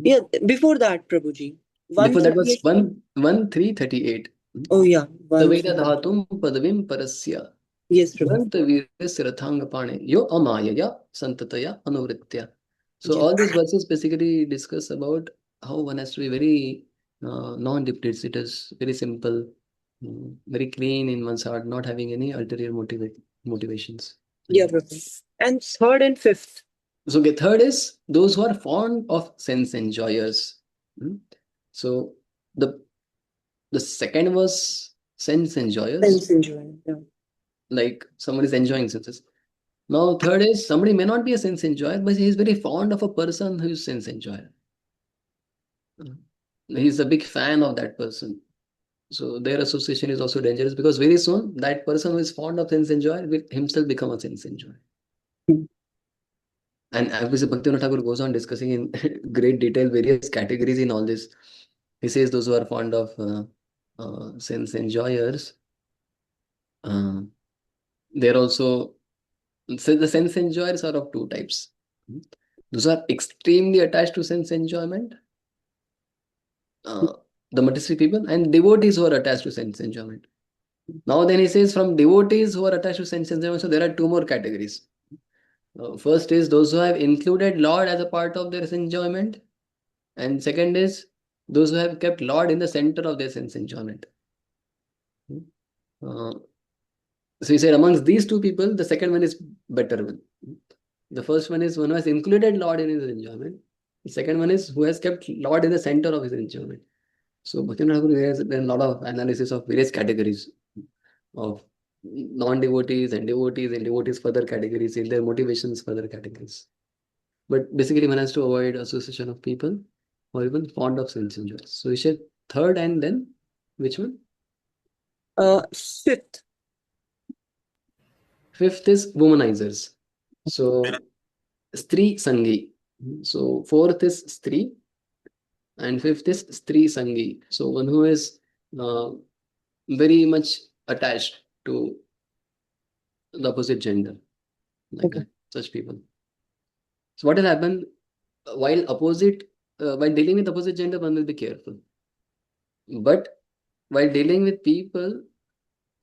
C: Yeah, before that, Prabhuji.
A: Before that was
C: 138.
A: 1 338.
C: Oh yeah,
A: Taveda
C: 138.
A: dhatum padavim parasya.
C: Yes, Prabhu.
A: Dhantavirasya rathangapane yo amayaya santataya anuvritya. So
C: Yeah.
A: all these verses basically discuss about how one has to be very non-duplicitous, very simple, very clean in one's heart, not having any ulterior motivations.
C: Yeah, Prabhu. And third and fifth.
A: So the third is those who are fond of sense enjoyers. Hmm. So the second was sense enjoyers,
C: Sense enjoying. Yeah.
A: like someone is enjoying senses. Now third is somebody may not be a sense enjoyer, but he is very fond of a person who is sense enjoyer. He's a big fan of that person. So their association is also dangerous because very soon that person who is fond of sense enjoyer will himself become a sense enjoyer.
C: Hmm.
A: And obviously Bhaktivinoda Thakur goes on discussing in great detail various categories in all this. He says those who are fond of sense enjoyers, they're also, so the sense enjoyers are of two types. Those are extremely attached to sense enjoyment, the materialistic people, and devotees who are attached to sense enjoyment. Now then he says from devotees who are attached to sense enjoyment, so there are two more categories. First is those who have included Lord as a part of their enjoyment, and second is those who have kept Lord in the center of their sense enjoyment. Uh, so he said amongst these two people, the second one is better one. The first one is one who has included Lord in his enjoyment. The second one is who has kept Lord in the center of his enjoyment. So Bhaktivinoda Thakur has done a lot of analysis of various categories of non-devotees and devotees further categories, in their motivations further categories. But basically one has to avoid association of people or even fond of sense enjoyers. So he said third and then which one?
C: Fifth.
A: Fifth is womanizers. So Stri Sangi. So fourth is Stri and fifth is Stri Sangi. So one who is very much attached to the opposite gender, like
C: Okay.
A: that, such people. So what will happen while dealing with opposite gender, one will be careful. But while dealing with people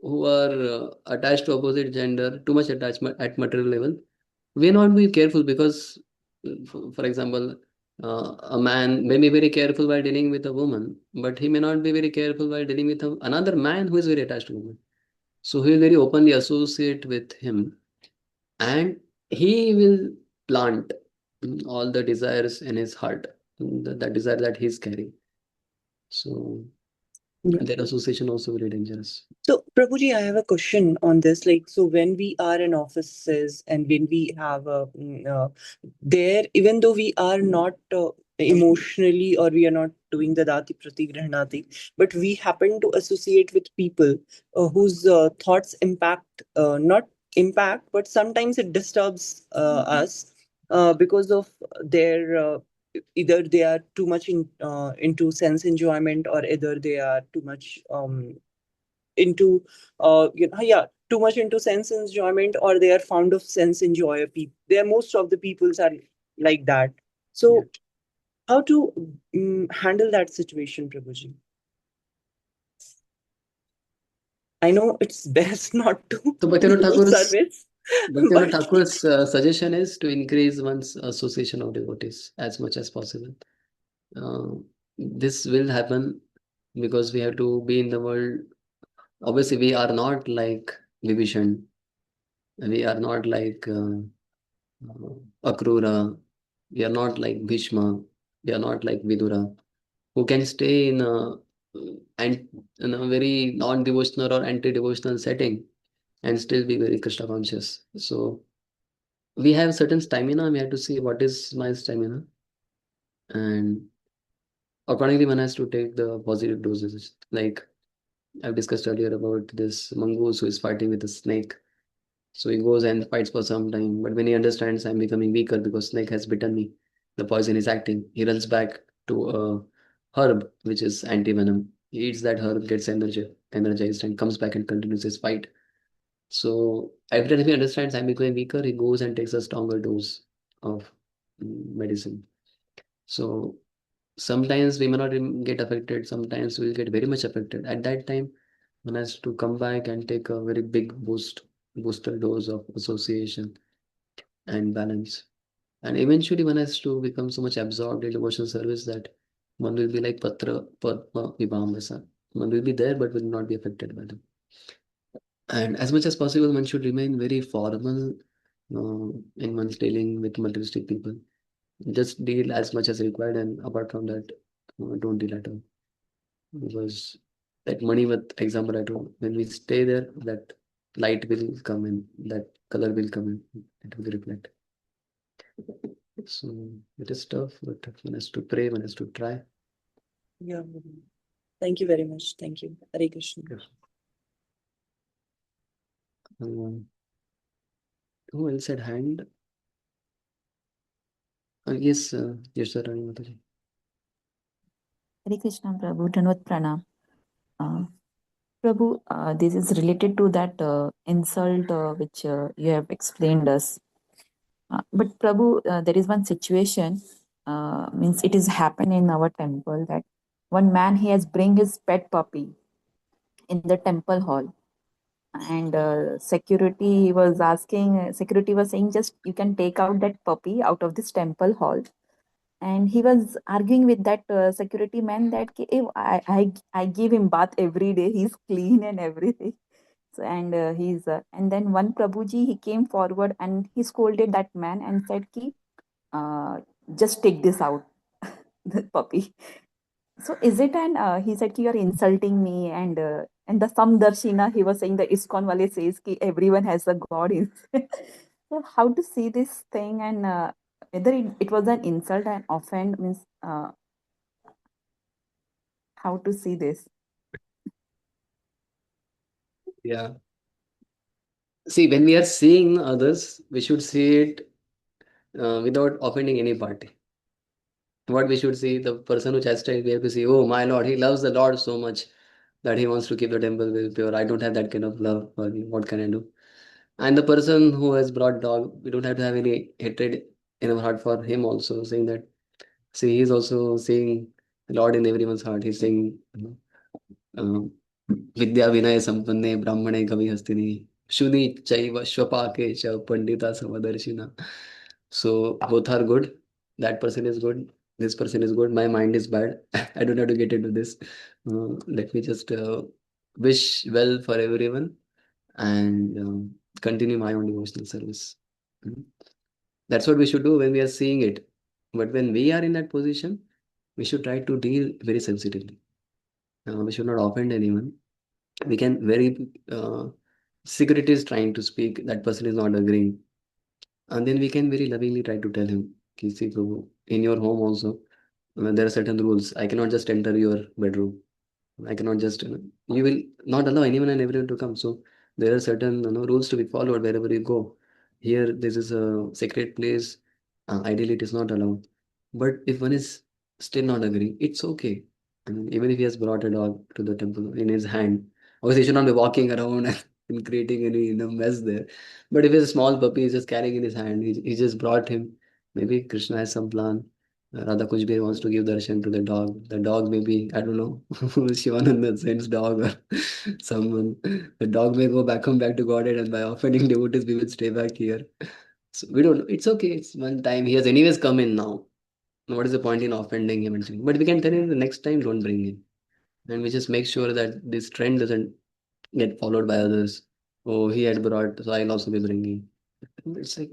A: who are attached to opposite gender, too much attachment at material level, we not be careful because, for example, a man may be very careful while dealing with a woman, but he may not be very careful while dealing with another man who is very attached to woman. So he will very openly associate with him, and he will plant all the desires in his heart, the desire that he is carrying. So
C: Yeah.
A: their association also very dangerous.
C: So, Prabhuji, I have a question on this. Like, so when we are in offices and when we have there, even though we are not emotionally or we are not doing the dati prati grihnati, but we happen to associate with people whose thoughts not impact, but sometimes it disturbs us because of their either they are too much into sense enjoyment, or either they are too much into too much into sense enjoyment, or they are fond of sense enjoyer people. There most of the peoples are like that. So
A: Yeah.
C: how to handle that situation, Prabhuji? I know it's best not to
A: So Bhaktivinoda
C: do
A: Thakur's
C: service,
A: Bhaktivinoda
C: but
A: Thakur's suggestion is to increase one's association of devotees as much as possible. This will happen because we have to be in the world. Obviously, we are not like Vibhishan. We are not like Akrura. We are not like Bhishma. We are not like Vidura, who can stay and in a very non-devotional or anti-devotional setting and still be very Krishna conscious. So we have certain stamina. We have to see what is my stamina, and accordingly, one has to take the positive doses. Like I've discussed earlier about this mongoose who is fighting with a snake. So he goes and fights for some time, but when he understands I'm becoming weaker because snake has bitten me, the poison is acting, he runs back to a herb which is anti-venom. He eats that herb, gets energized, and comes back and continues his fight. So every time he understands I'm becoming weaker, he goes and takes a stronger dose of medicine. So sometimes we may not even get affected, sometimes we'll get very much affected. At that time, one has to come back and take a very big booster dose of association and balance. And eventually one has to become so much absorbed in devotional service that one will be like Patra Padma Vibhamasa. One will be there but will not be affected by them. And as much as possible, one should remain very formal in one's dealing with materialistic people. Just deal as much as required, and apart from that, don't deal at all. Because that money with example I told, when we stay there, that light will come in, that color will come in, it will reflect. So it is tough, but one has to pray, one has to try.
C: Yeah. Thank you very much. Thank you. Hare Krishna.
A: Yes. Who else had hand? Yes, sir, Rani Mataji.
H: Hare Krishna, Prabhu. Dhanvat Pranam. Prabhu, this is related to that insult which you have explained us. But Prabhu, there is one situation, means it is happened in our temple that one man, he has bring his pet puppy in the temple hall, and security was asking, security was saying, just you can take out that puppy out of this temple hall. And he was arguing with that security man that "Ki, I give him bath every day, he's clean and everything." So, and and then one Prabhuji, he came forward and he scolded that man and said ki, uh, just take this out, the puppy. So is it an he said ki, you're insulting me, and the Samdarshina, he was saying, the ISKCON wale says ki everyone has a god in. So how to see this thing, and whether it was an insult and offend, means how to see this?
A: Yeah. See, when we are seeing others, we should see it without offending any party. What we should see, the person who chastised, we have to see, oh my Lord, he loves the Lord so much that he wants to keep the temple very pure. I don't have that kind of love for him. What can I do? And the person who has brought dog, we don't have to have any hatred in our heart for him also, saying that, see, he's also seeing the Lord in everyone's heart. He's saying, विद्या विनय संपन्ने ब्राह्मणे कवि हस्तिनि शुनि चैव श्वपाके च pandita samadarsina. So both are good. That person is good. This person is good. My mind is bad. I don't have to get into this. Let me just wish well for everyone and continue my own devotional service. Mhm. That's what we should do when we are seeing it. But when we are in that position, we should try to deal very sensitively. We should not offend anyone. We can very security is trying to speak, that person is not agreeing, and then we can very lovingly try to tell him, "Ki, see, Prabhu, in your home also there are certain rules. I cannot just enter your bedroom. I cannot just, you will not allow anyone and everyone to come. So there are certain, rules to be followed wherever you go. Here, this is a sacred place. Ideally, it is not allowed. But if one is still not agreeing, it's okay. I mean, even if he has brought a dog to the temple in his hand, obviously, he should not be walking around and creating any, mess there. But if it's a small puppy, he's just carrying in his hand, he just brought him. Maybe Krishna has some plan. Radha Kuchbir wants to give darshan to the dog. The dog may be, I don't know, Shivananda Sen's dog or someone. The dog may go back home back to Godhead, and by offending devotees, we will stay back here. So we don't know. It's okay. It's one time. He has anyways come in now. What is the point in offending him and saying? But we can tell him the next time don't bring him. And we just make sure that this trend doesn't get followed by others Oh, he had brought, so I'll also be bringing. It's like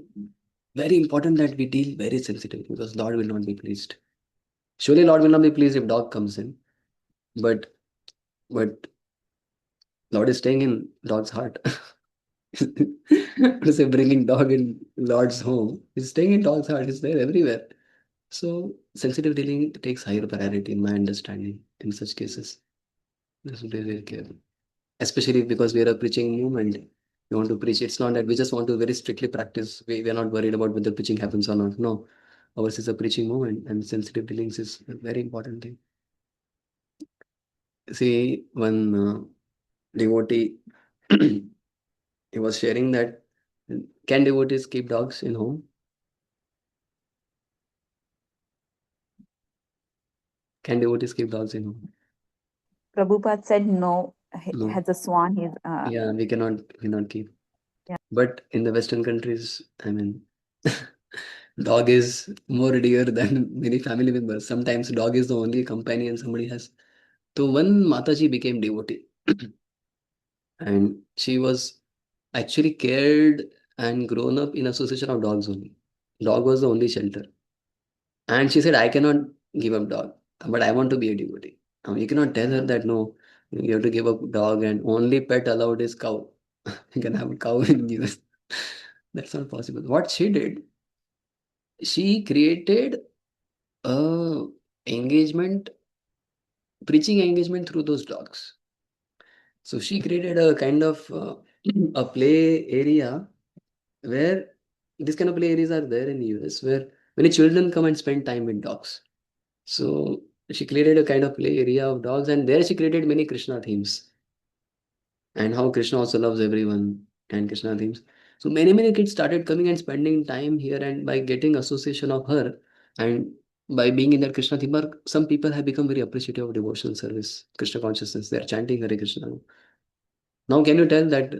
A: very important that we deal very sensitive because Lord will not be pleased. Surely Lord will not be pleased if dog comes in, but but Lord is staying in dog's heart. To say bringing dog in Lord's home, he's staying in dog's heart. He's there everywhere. So sensitive dealing takes higher priority in my understanding in such cases. This is very, very careful. Especially because we are a preaching movement. We want to preach. It's not that we just want to very strictly practice. We are not worried about whether preaching happens or not. No. Ours is a preaching movement and sensitive dealings is a very important thing. See, one devotee, he was sharing that can devotees keep dogs in home? Can devotees keep dogs in home?
H: Prabhupada said no.
A: No.
H: Has a swan. He's
A: Yeah, we cannot keep.
H: Yeah.
A: But in the Western countries, I mean, dog is more dear than many family members. Sometimes dog is the only companion somebody has. So one Mataji became devotee, and she was actually cared and grown up in association of dogs only. Dog was the only shelter. And she said, I cannot give up dog, but I want to be a devotee. You cannot tell her that no, you have to give up dog and only pet allowed is cow. You can have a cow in US. That's not possible. What she did, she created a engagement, preaching engagement through those dogs. So she created a kind of a play area where this kind of play areas are there in the US where many children come and spend time with dogs. So she created a kind of play area of dogs, and there she created many Krishna themes and how Krishna also loves everyone and Krishna themes. So many kids started coming and spending time here, and by getting association of her and by being in that Krishna theme, some people have become very appreciative of devotional service, Krishna consciousness. They are chanting Hare Krishna. Now, can you tell that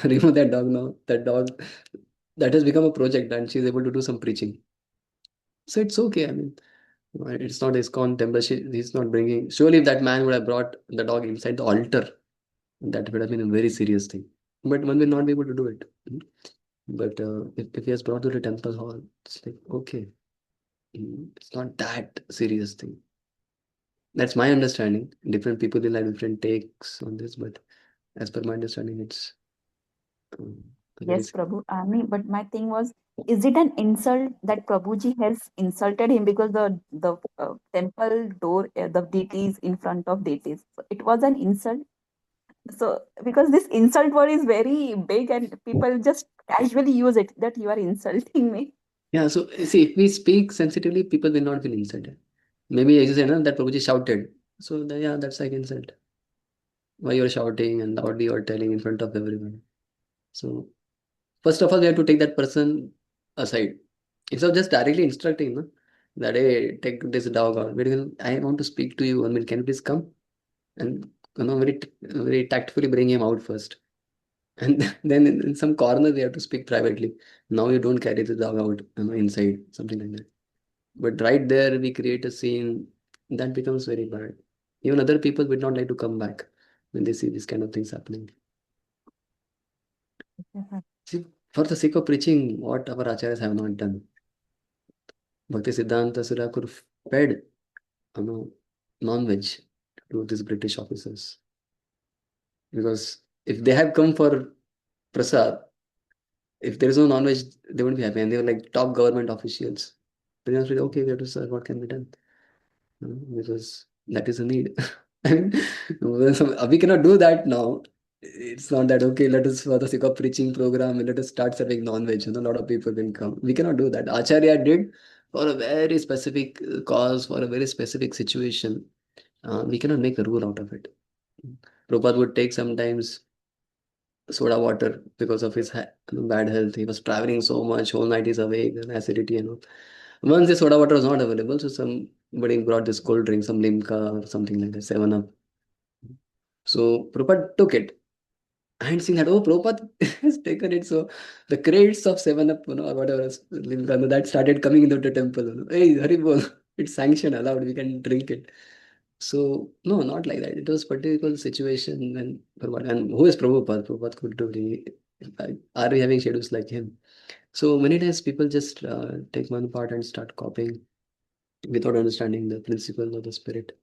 A: remove that dog now? That dog that has become a project, and she's able to do some preaching. So it's okay. I mean, it's not ISKCON temple. He's not bringing. Surely, if that man would have brought the dog inside the altar, that would have been a very serious thing. But one will not be able to do it. But if he has brought to the temple hall, it's like, okay, it's not that serious thing. That's my understanding. Different people will have different takes on this, but as per my understanding, it's very
H: yes, Prabhu. I mean, but my thing was, is it an insult that Prabhuji has insulted him because the temple door, the deities in front of deities? So it was an insult. So because this insult word is very big and people just casually use it that you are insulting me.
A: Yeah, so see, if we speak sensitively, people will not feel insulted. Maybe as you say, no, that Prabhuji shouted. So yeah, that's like insult. Why you're shouting and loudly you're telling in front of everyone. So first of all, we have to take that person aside. Instead of just directly instructing, no, that hey, take this dog out. I want to speak to you. I mean, can you please come? And very tactfully bring him out first. And then in some corner they have to speak privately. Now you don't carry the dog out, inside, something like that. But right there, we create a scene that becomes very bad. Even other people would not like to come back when they see these kind of things happening. See, for the sake of preaching, what our acharyas have not done. Bhakti Siddhanta Surakur fed, non-veg to these British officers. Because if they have come for prasad, if there is no non-veg, they won't be happy. And they were like top government officials. They are like, okay, we have to serve. What can be done? Because that is a need. I mean, we cannot do that now. It's not that okay. Let us for the sake of preaching program, let us start serving non-veg. A lot of people will come. We cannot do that. Acharya did for a very specific cause, for a very specific situation. We cannot make a rule out of it. Prabhupada would take sometimes soda water because of his bad health. He was traveling so much, whole night he's awake, and acidity and all. Once the soda water was not available, so somebody brought this cold drink, some Limca or something like that, 7 Up. So Prabhupada took it and seeing that, oh, Prabhupada has taken it. So the crates of 7 Up, or whatever, Limca, that started coming into the temple. Hey, Haribol, it's sanctioned, allowed, we can drink it. So no, not like that. It was particular situation when Prabhupada, and who is Prabhupada? Prabhupada could do really. Are we having schedules like him? So many times people just take one part and start copying without understanding the principle of the spirit.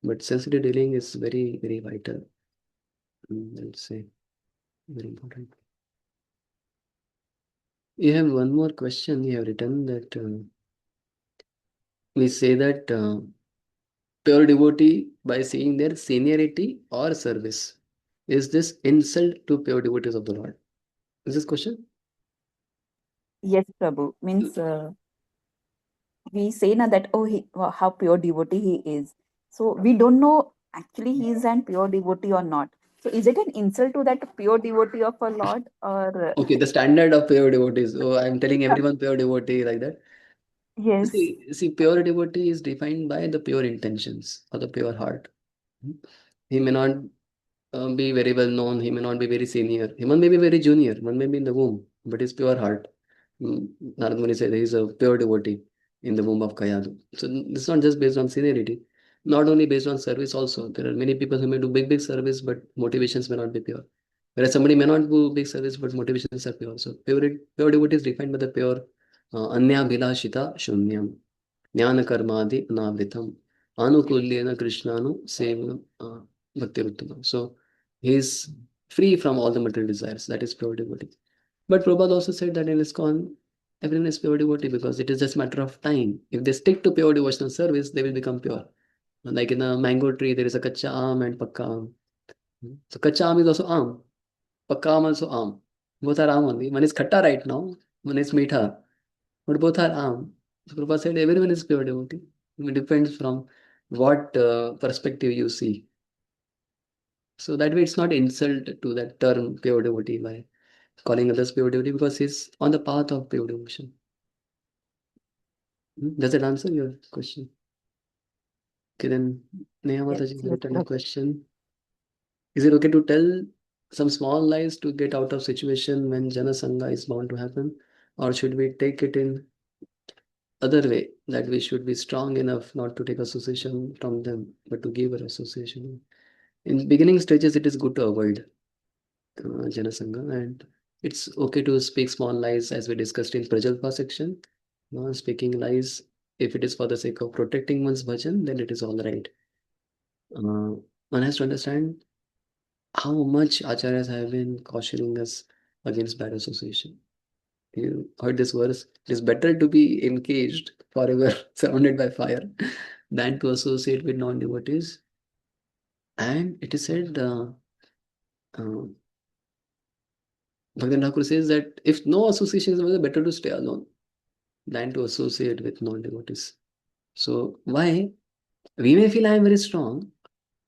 A: But sensitive dealing is very, very vital. Let's say very important. You have one more question. You have written that we say that pure devotee by seeing their seniority or service. Is this insult to pure devotees of the Lord? Is this question?
H: Yes, Prabhu. Means we say now that, oh, how pure devotee he is. So we don't know actually he is an pure devotee or not. So is it an insult to that pure devotee of our Lord, or
A: Okay, the standard of pure devotees. Oh, I'm telling everyone pure devotee like that.
H: yes,
A: See, pure devotee is defined by the pure intentions or the pure heart. He may not be very well known, he may not be very senior, he may be very junior, one may be in the womb, but his pure heart. Narad Muni said he is a pure devotee in the womb of Kayadu. So it's not just based on seniority, not only based on service also. There are many people who may do big service, but motivations may not be pure. Whereas somebody may not do big service, but motivations are pure. So pure devotee is defined by the pure anya bhilashita shunyam, jnana karmadi anavritam, anukulyena krishnanu sevanam bhakti. So he is free from all the material desires. That is pure devotee. But Prabhupada also said that in ISKCON, everyone is pure devotee because it is just a matter of time. If they stick to pure devotional service, they will become pure. Like in a mango tree, there is a kacha aam and pakka aam. So kacha aam is also aam, pakka aam also aam. Both are aam only. One is khatta right now, one is meetha, but both are aam. So Prabhupada said everyone is pure devotee. It depends from what perspective you see. So that way it's not insult to that term pure devotee by calling others pure devotee because he's on the path of pure devotion. Does that answer your question? Okay, then Neha
H: yes,
A: Mataji has
H: yes,
A: written a
H: Prabhu.
A: question. Is it okay to tell some small lies to get out of situation when Jana Sangha is bound to happen? Or should we take it in other way, that we should be strong enough not to take association from them, but to give our association? In beginning stages, it is good to avoid Jana Sangha, and it's okay to speak small lies as we discussed in Prajalpa section. Speaking lies, if it is for the sake of protecting one's bhajan, then it is all right. One has to understand how much acharyas have been cautioning us against bad association. You heard this verse. It is better to be encaged forever, surrounded by fire, than to associate with non-devotees. And it is said, uh, Bhakti Thakur says that if no association is available, better to stay alone than to associate with non-devotees. So why? We may feel I am very strong,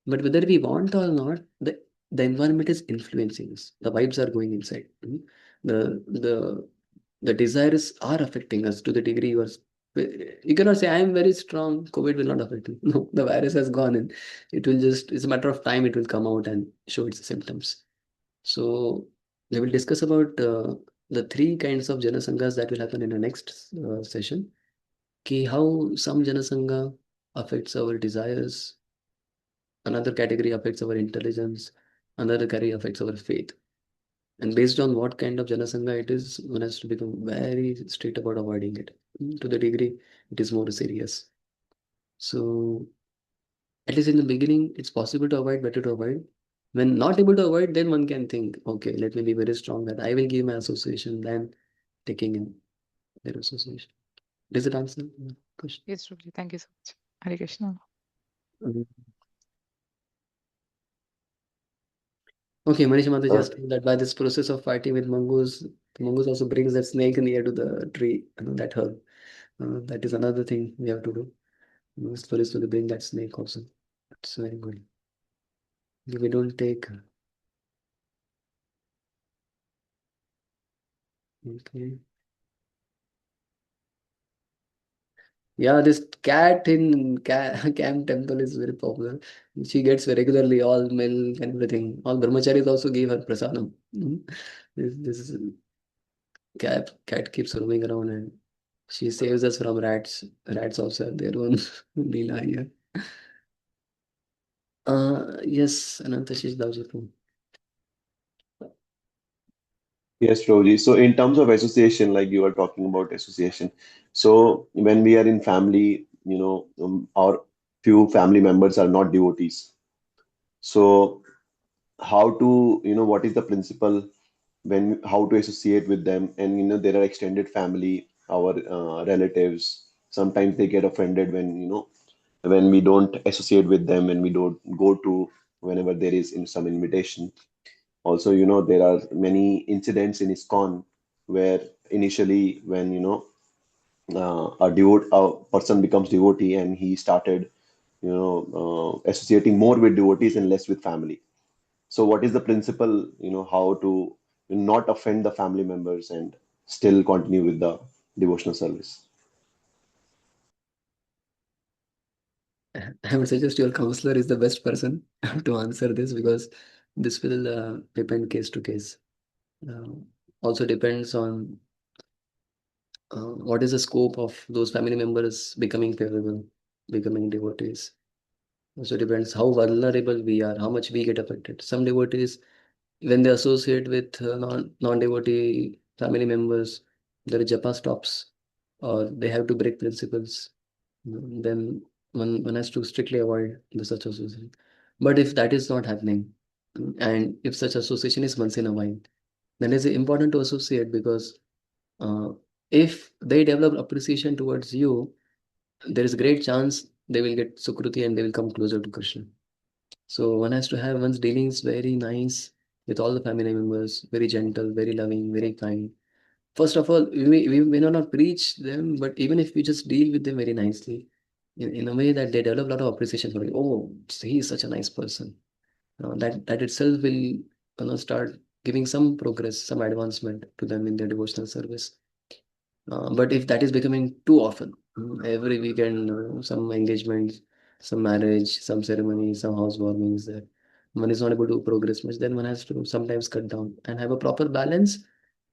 A: but whether we want or not, the environment is influencing us. The vibes are going inside. The the the desires are affecting us to the degree you cannot say I am very strong, COVID will not affect me. No, the virus has gone and it will just, it's a matter of time, it will come out and show its symptoms. So we will discuss about the three kinds of Janasanghas that will happen in the next session. Ki how some Janasangha affects our desires, another category affects our intelligence, another category affects our faith. And based on what kind of Janasangha it is, one has to become very strict about avoiding it. To the degree it is more serious. So at least in the beginning, it's possible to avoid, better to avoid. When not able to avoid, then one can think, okay, let me be very strong that I will give my association than taking in their association. Does it answer the question?
I: Yes, Ruby. Thank you so much. Hare Krishna.
A: Mhm. Okay, Manish Mataji just told that by this process of fighting with mongoose, the mongoose also brings that snake near to the tree, that herb. That is another thing we have to do. Slowly, slowly bring that snake also. That's very good. If we don't take. Okay. Yeah, this cat in Camp Temple is very popular. She gets regularly all milk and everything. All brahmacharis also give her prasadam. This cat keeps roaming around and she saves us from rats. Rats also have their own leela here. Yes, Anantashish Davji.
J: Yes, Prabhuji. So in terms of association, like you were talking about association, so when we are in family, our few family members are not devotees. So how to, what is the principle when how to associate with them? And there are extended family, our relatives. Sometimes they get offended when we don't associate with them, and we don't go to whenever there is in some invitation. Also, there are many incidents in ISKCON where initially when a person becomes devotee, and he started associating more with devotees and less with family. So what is the principle, how to not offend the family members and still continue with the devotional service?
A: I would suggest your counselor is the best person to answer this, because this will depend case to case. Uh, Also depends on what is the scope of those family members becoming favorable, becoming devotees. Also depends how vulnerable we are, how much we get affected. Some devotees, when they associate with non-devotee family members, their japa stops, or they have to break principles. Then one has to strictly avoid the such association. But if that is not happening, and if such association is once in a while, then it's important to associate, because uh, if they develop appreciation towards you, there is a great chance they will get Sukruti and they will come closer to Krishna. So one has to have one's dealings very nice with all the family members, very gentle, very loving, very kind. First of all, we may not preach them, but even if we just deal with them very nicely, in a way that they develop a lot of appreciation for you. Oh, he is such a nice person. That itself will start giving some progress, some advancement to them in their devotional service. But if that is becoming too often, every weekend, some engagements, some marriage, some ceremony, some housewarmings, that one is not able to progress much, then one has to sometimes cut down and have a proper balance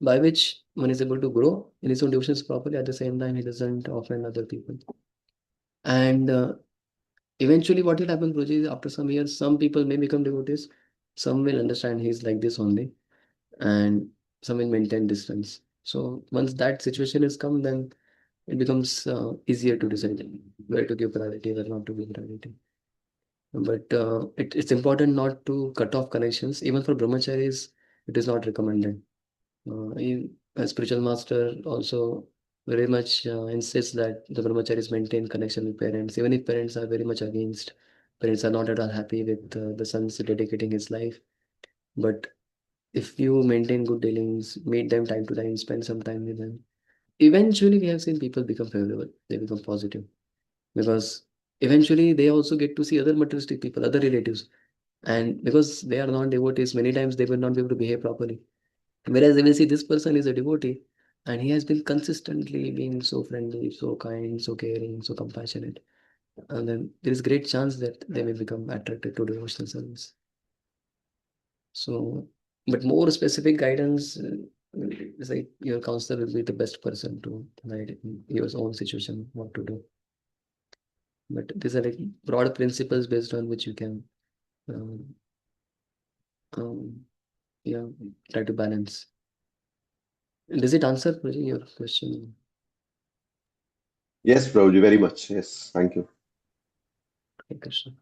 A: by which one is able to grow in his own devotions properly. At the same time, he doesn't offend other people. And eventually, what will happen, Guruji, is after some years, some people may become devotees, some will understand he's like this only, and some will maintain distance. So once that situation is come, then it becomes easier to decide where to give priority, where not to give priority. But it's important not to cut off connections. Even for brahmacharis, it is not recommended. A spiritual master also very much insists that the brahmacharis maintain connection with parents, even if parents are very much against. Parents are not at all happy with the son's dedicating his life. But if you maintain good dealings, meet them time to time, spend some time with them, eventually we have seen people become favorable. They become positive, because eventually they also get to see other materialistic people, other relatives, and because they are non-devotees, many times they will not be able to behave properly. Whereas they will see this person is a devotee, and he has been consistently being so friendly, so kind, so caring, so compassionate, and then there is great chance that they may become attracted to devotional service. So, but more specific guidance, is like your counselor will be the best person to guide in your own situation what to do. But these are like broad principles based on which you can, um, um, yeah, try to balance. Does it answer Praji, your question?
J: Yes, Prabhuji, very much. Yes, thank you.
A: Okay, Krishna.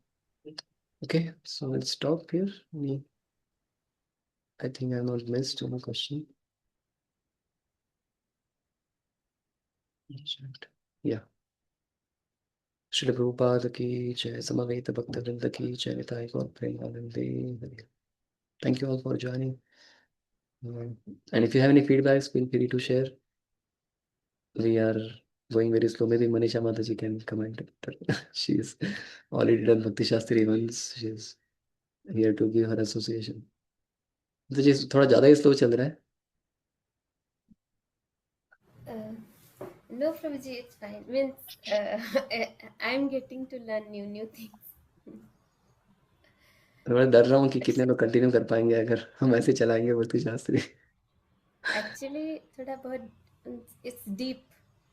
A: Okay, so let's stop here. I think I have not missed any question. Yeah. Srila Prabhupada ki jai, Samaveta Bhakta ki jai, Nitai Gaur Premanande Hari. Thank you all for joining. And if you have any feedbacks, feel free to share. We are going very slow. Maybe Manisha Mataji can comment. She is already done Bhakti Shastri events. She is here to give her association. तो जी थोड़ा ज़्यादा ही slow चल रहा है.
K: No, Prabhuji, it's fine. Means I'm getting to learn new things.
A: तो मैं डर रहा हूँ कि कितने लोग कंटिन्यू कर पाएंगे अगर हम ऐसे चलाएंगे भक्ति शास्त्री.
K: Actually, थोड़ा बहुत it's deep.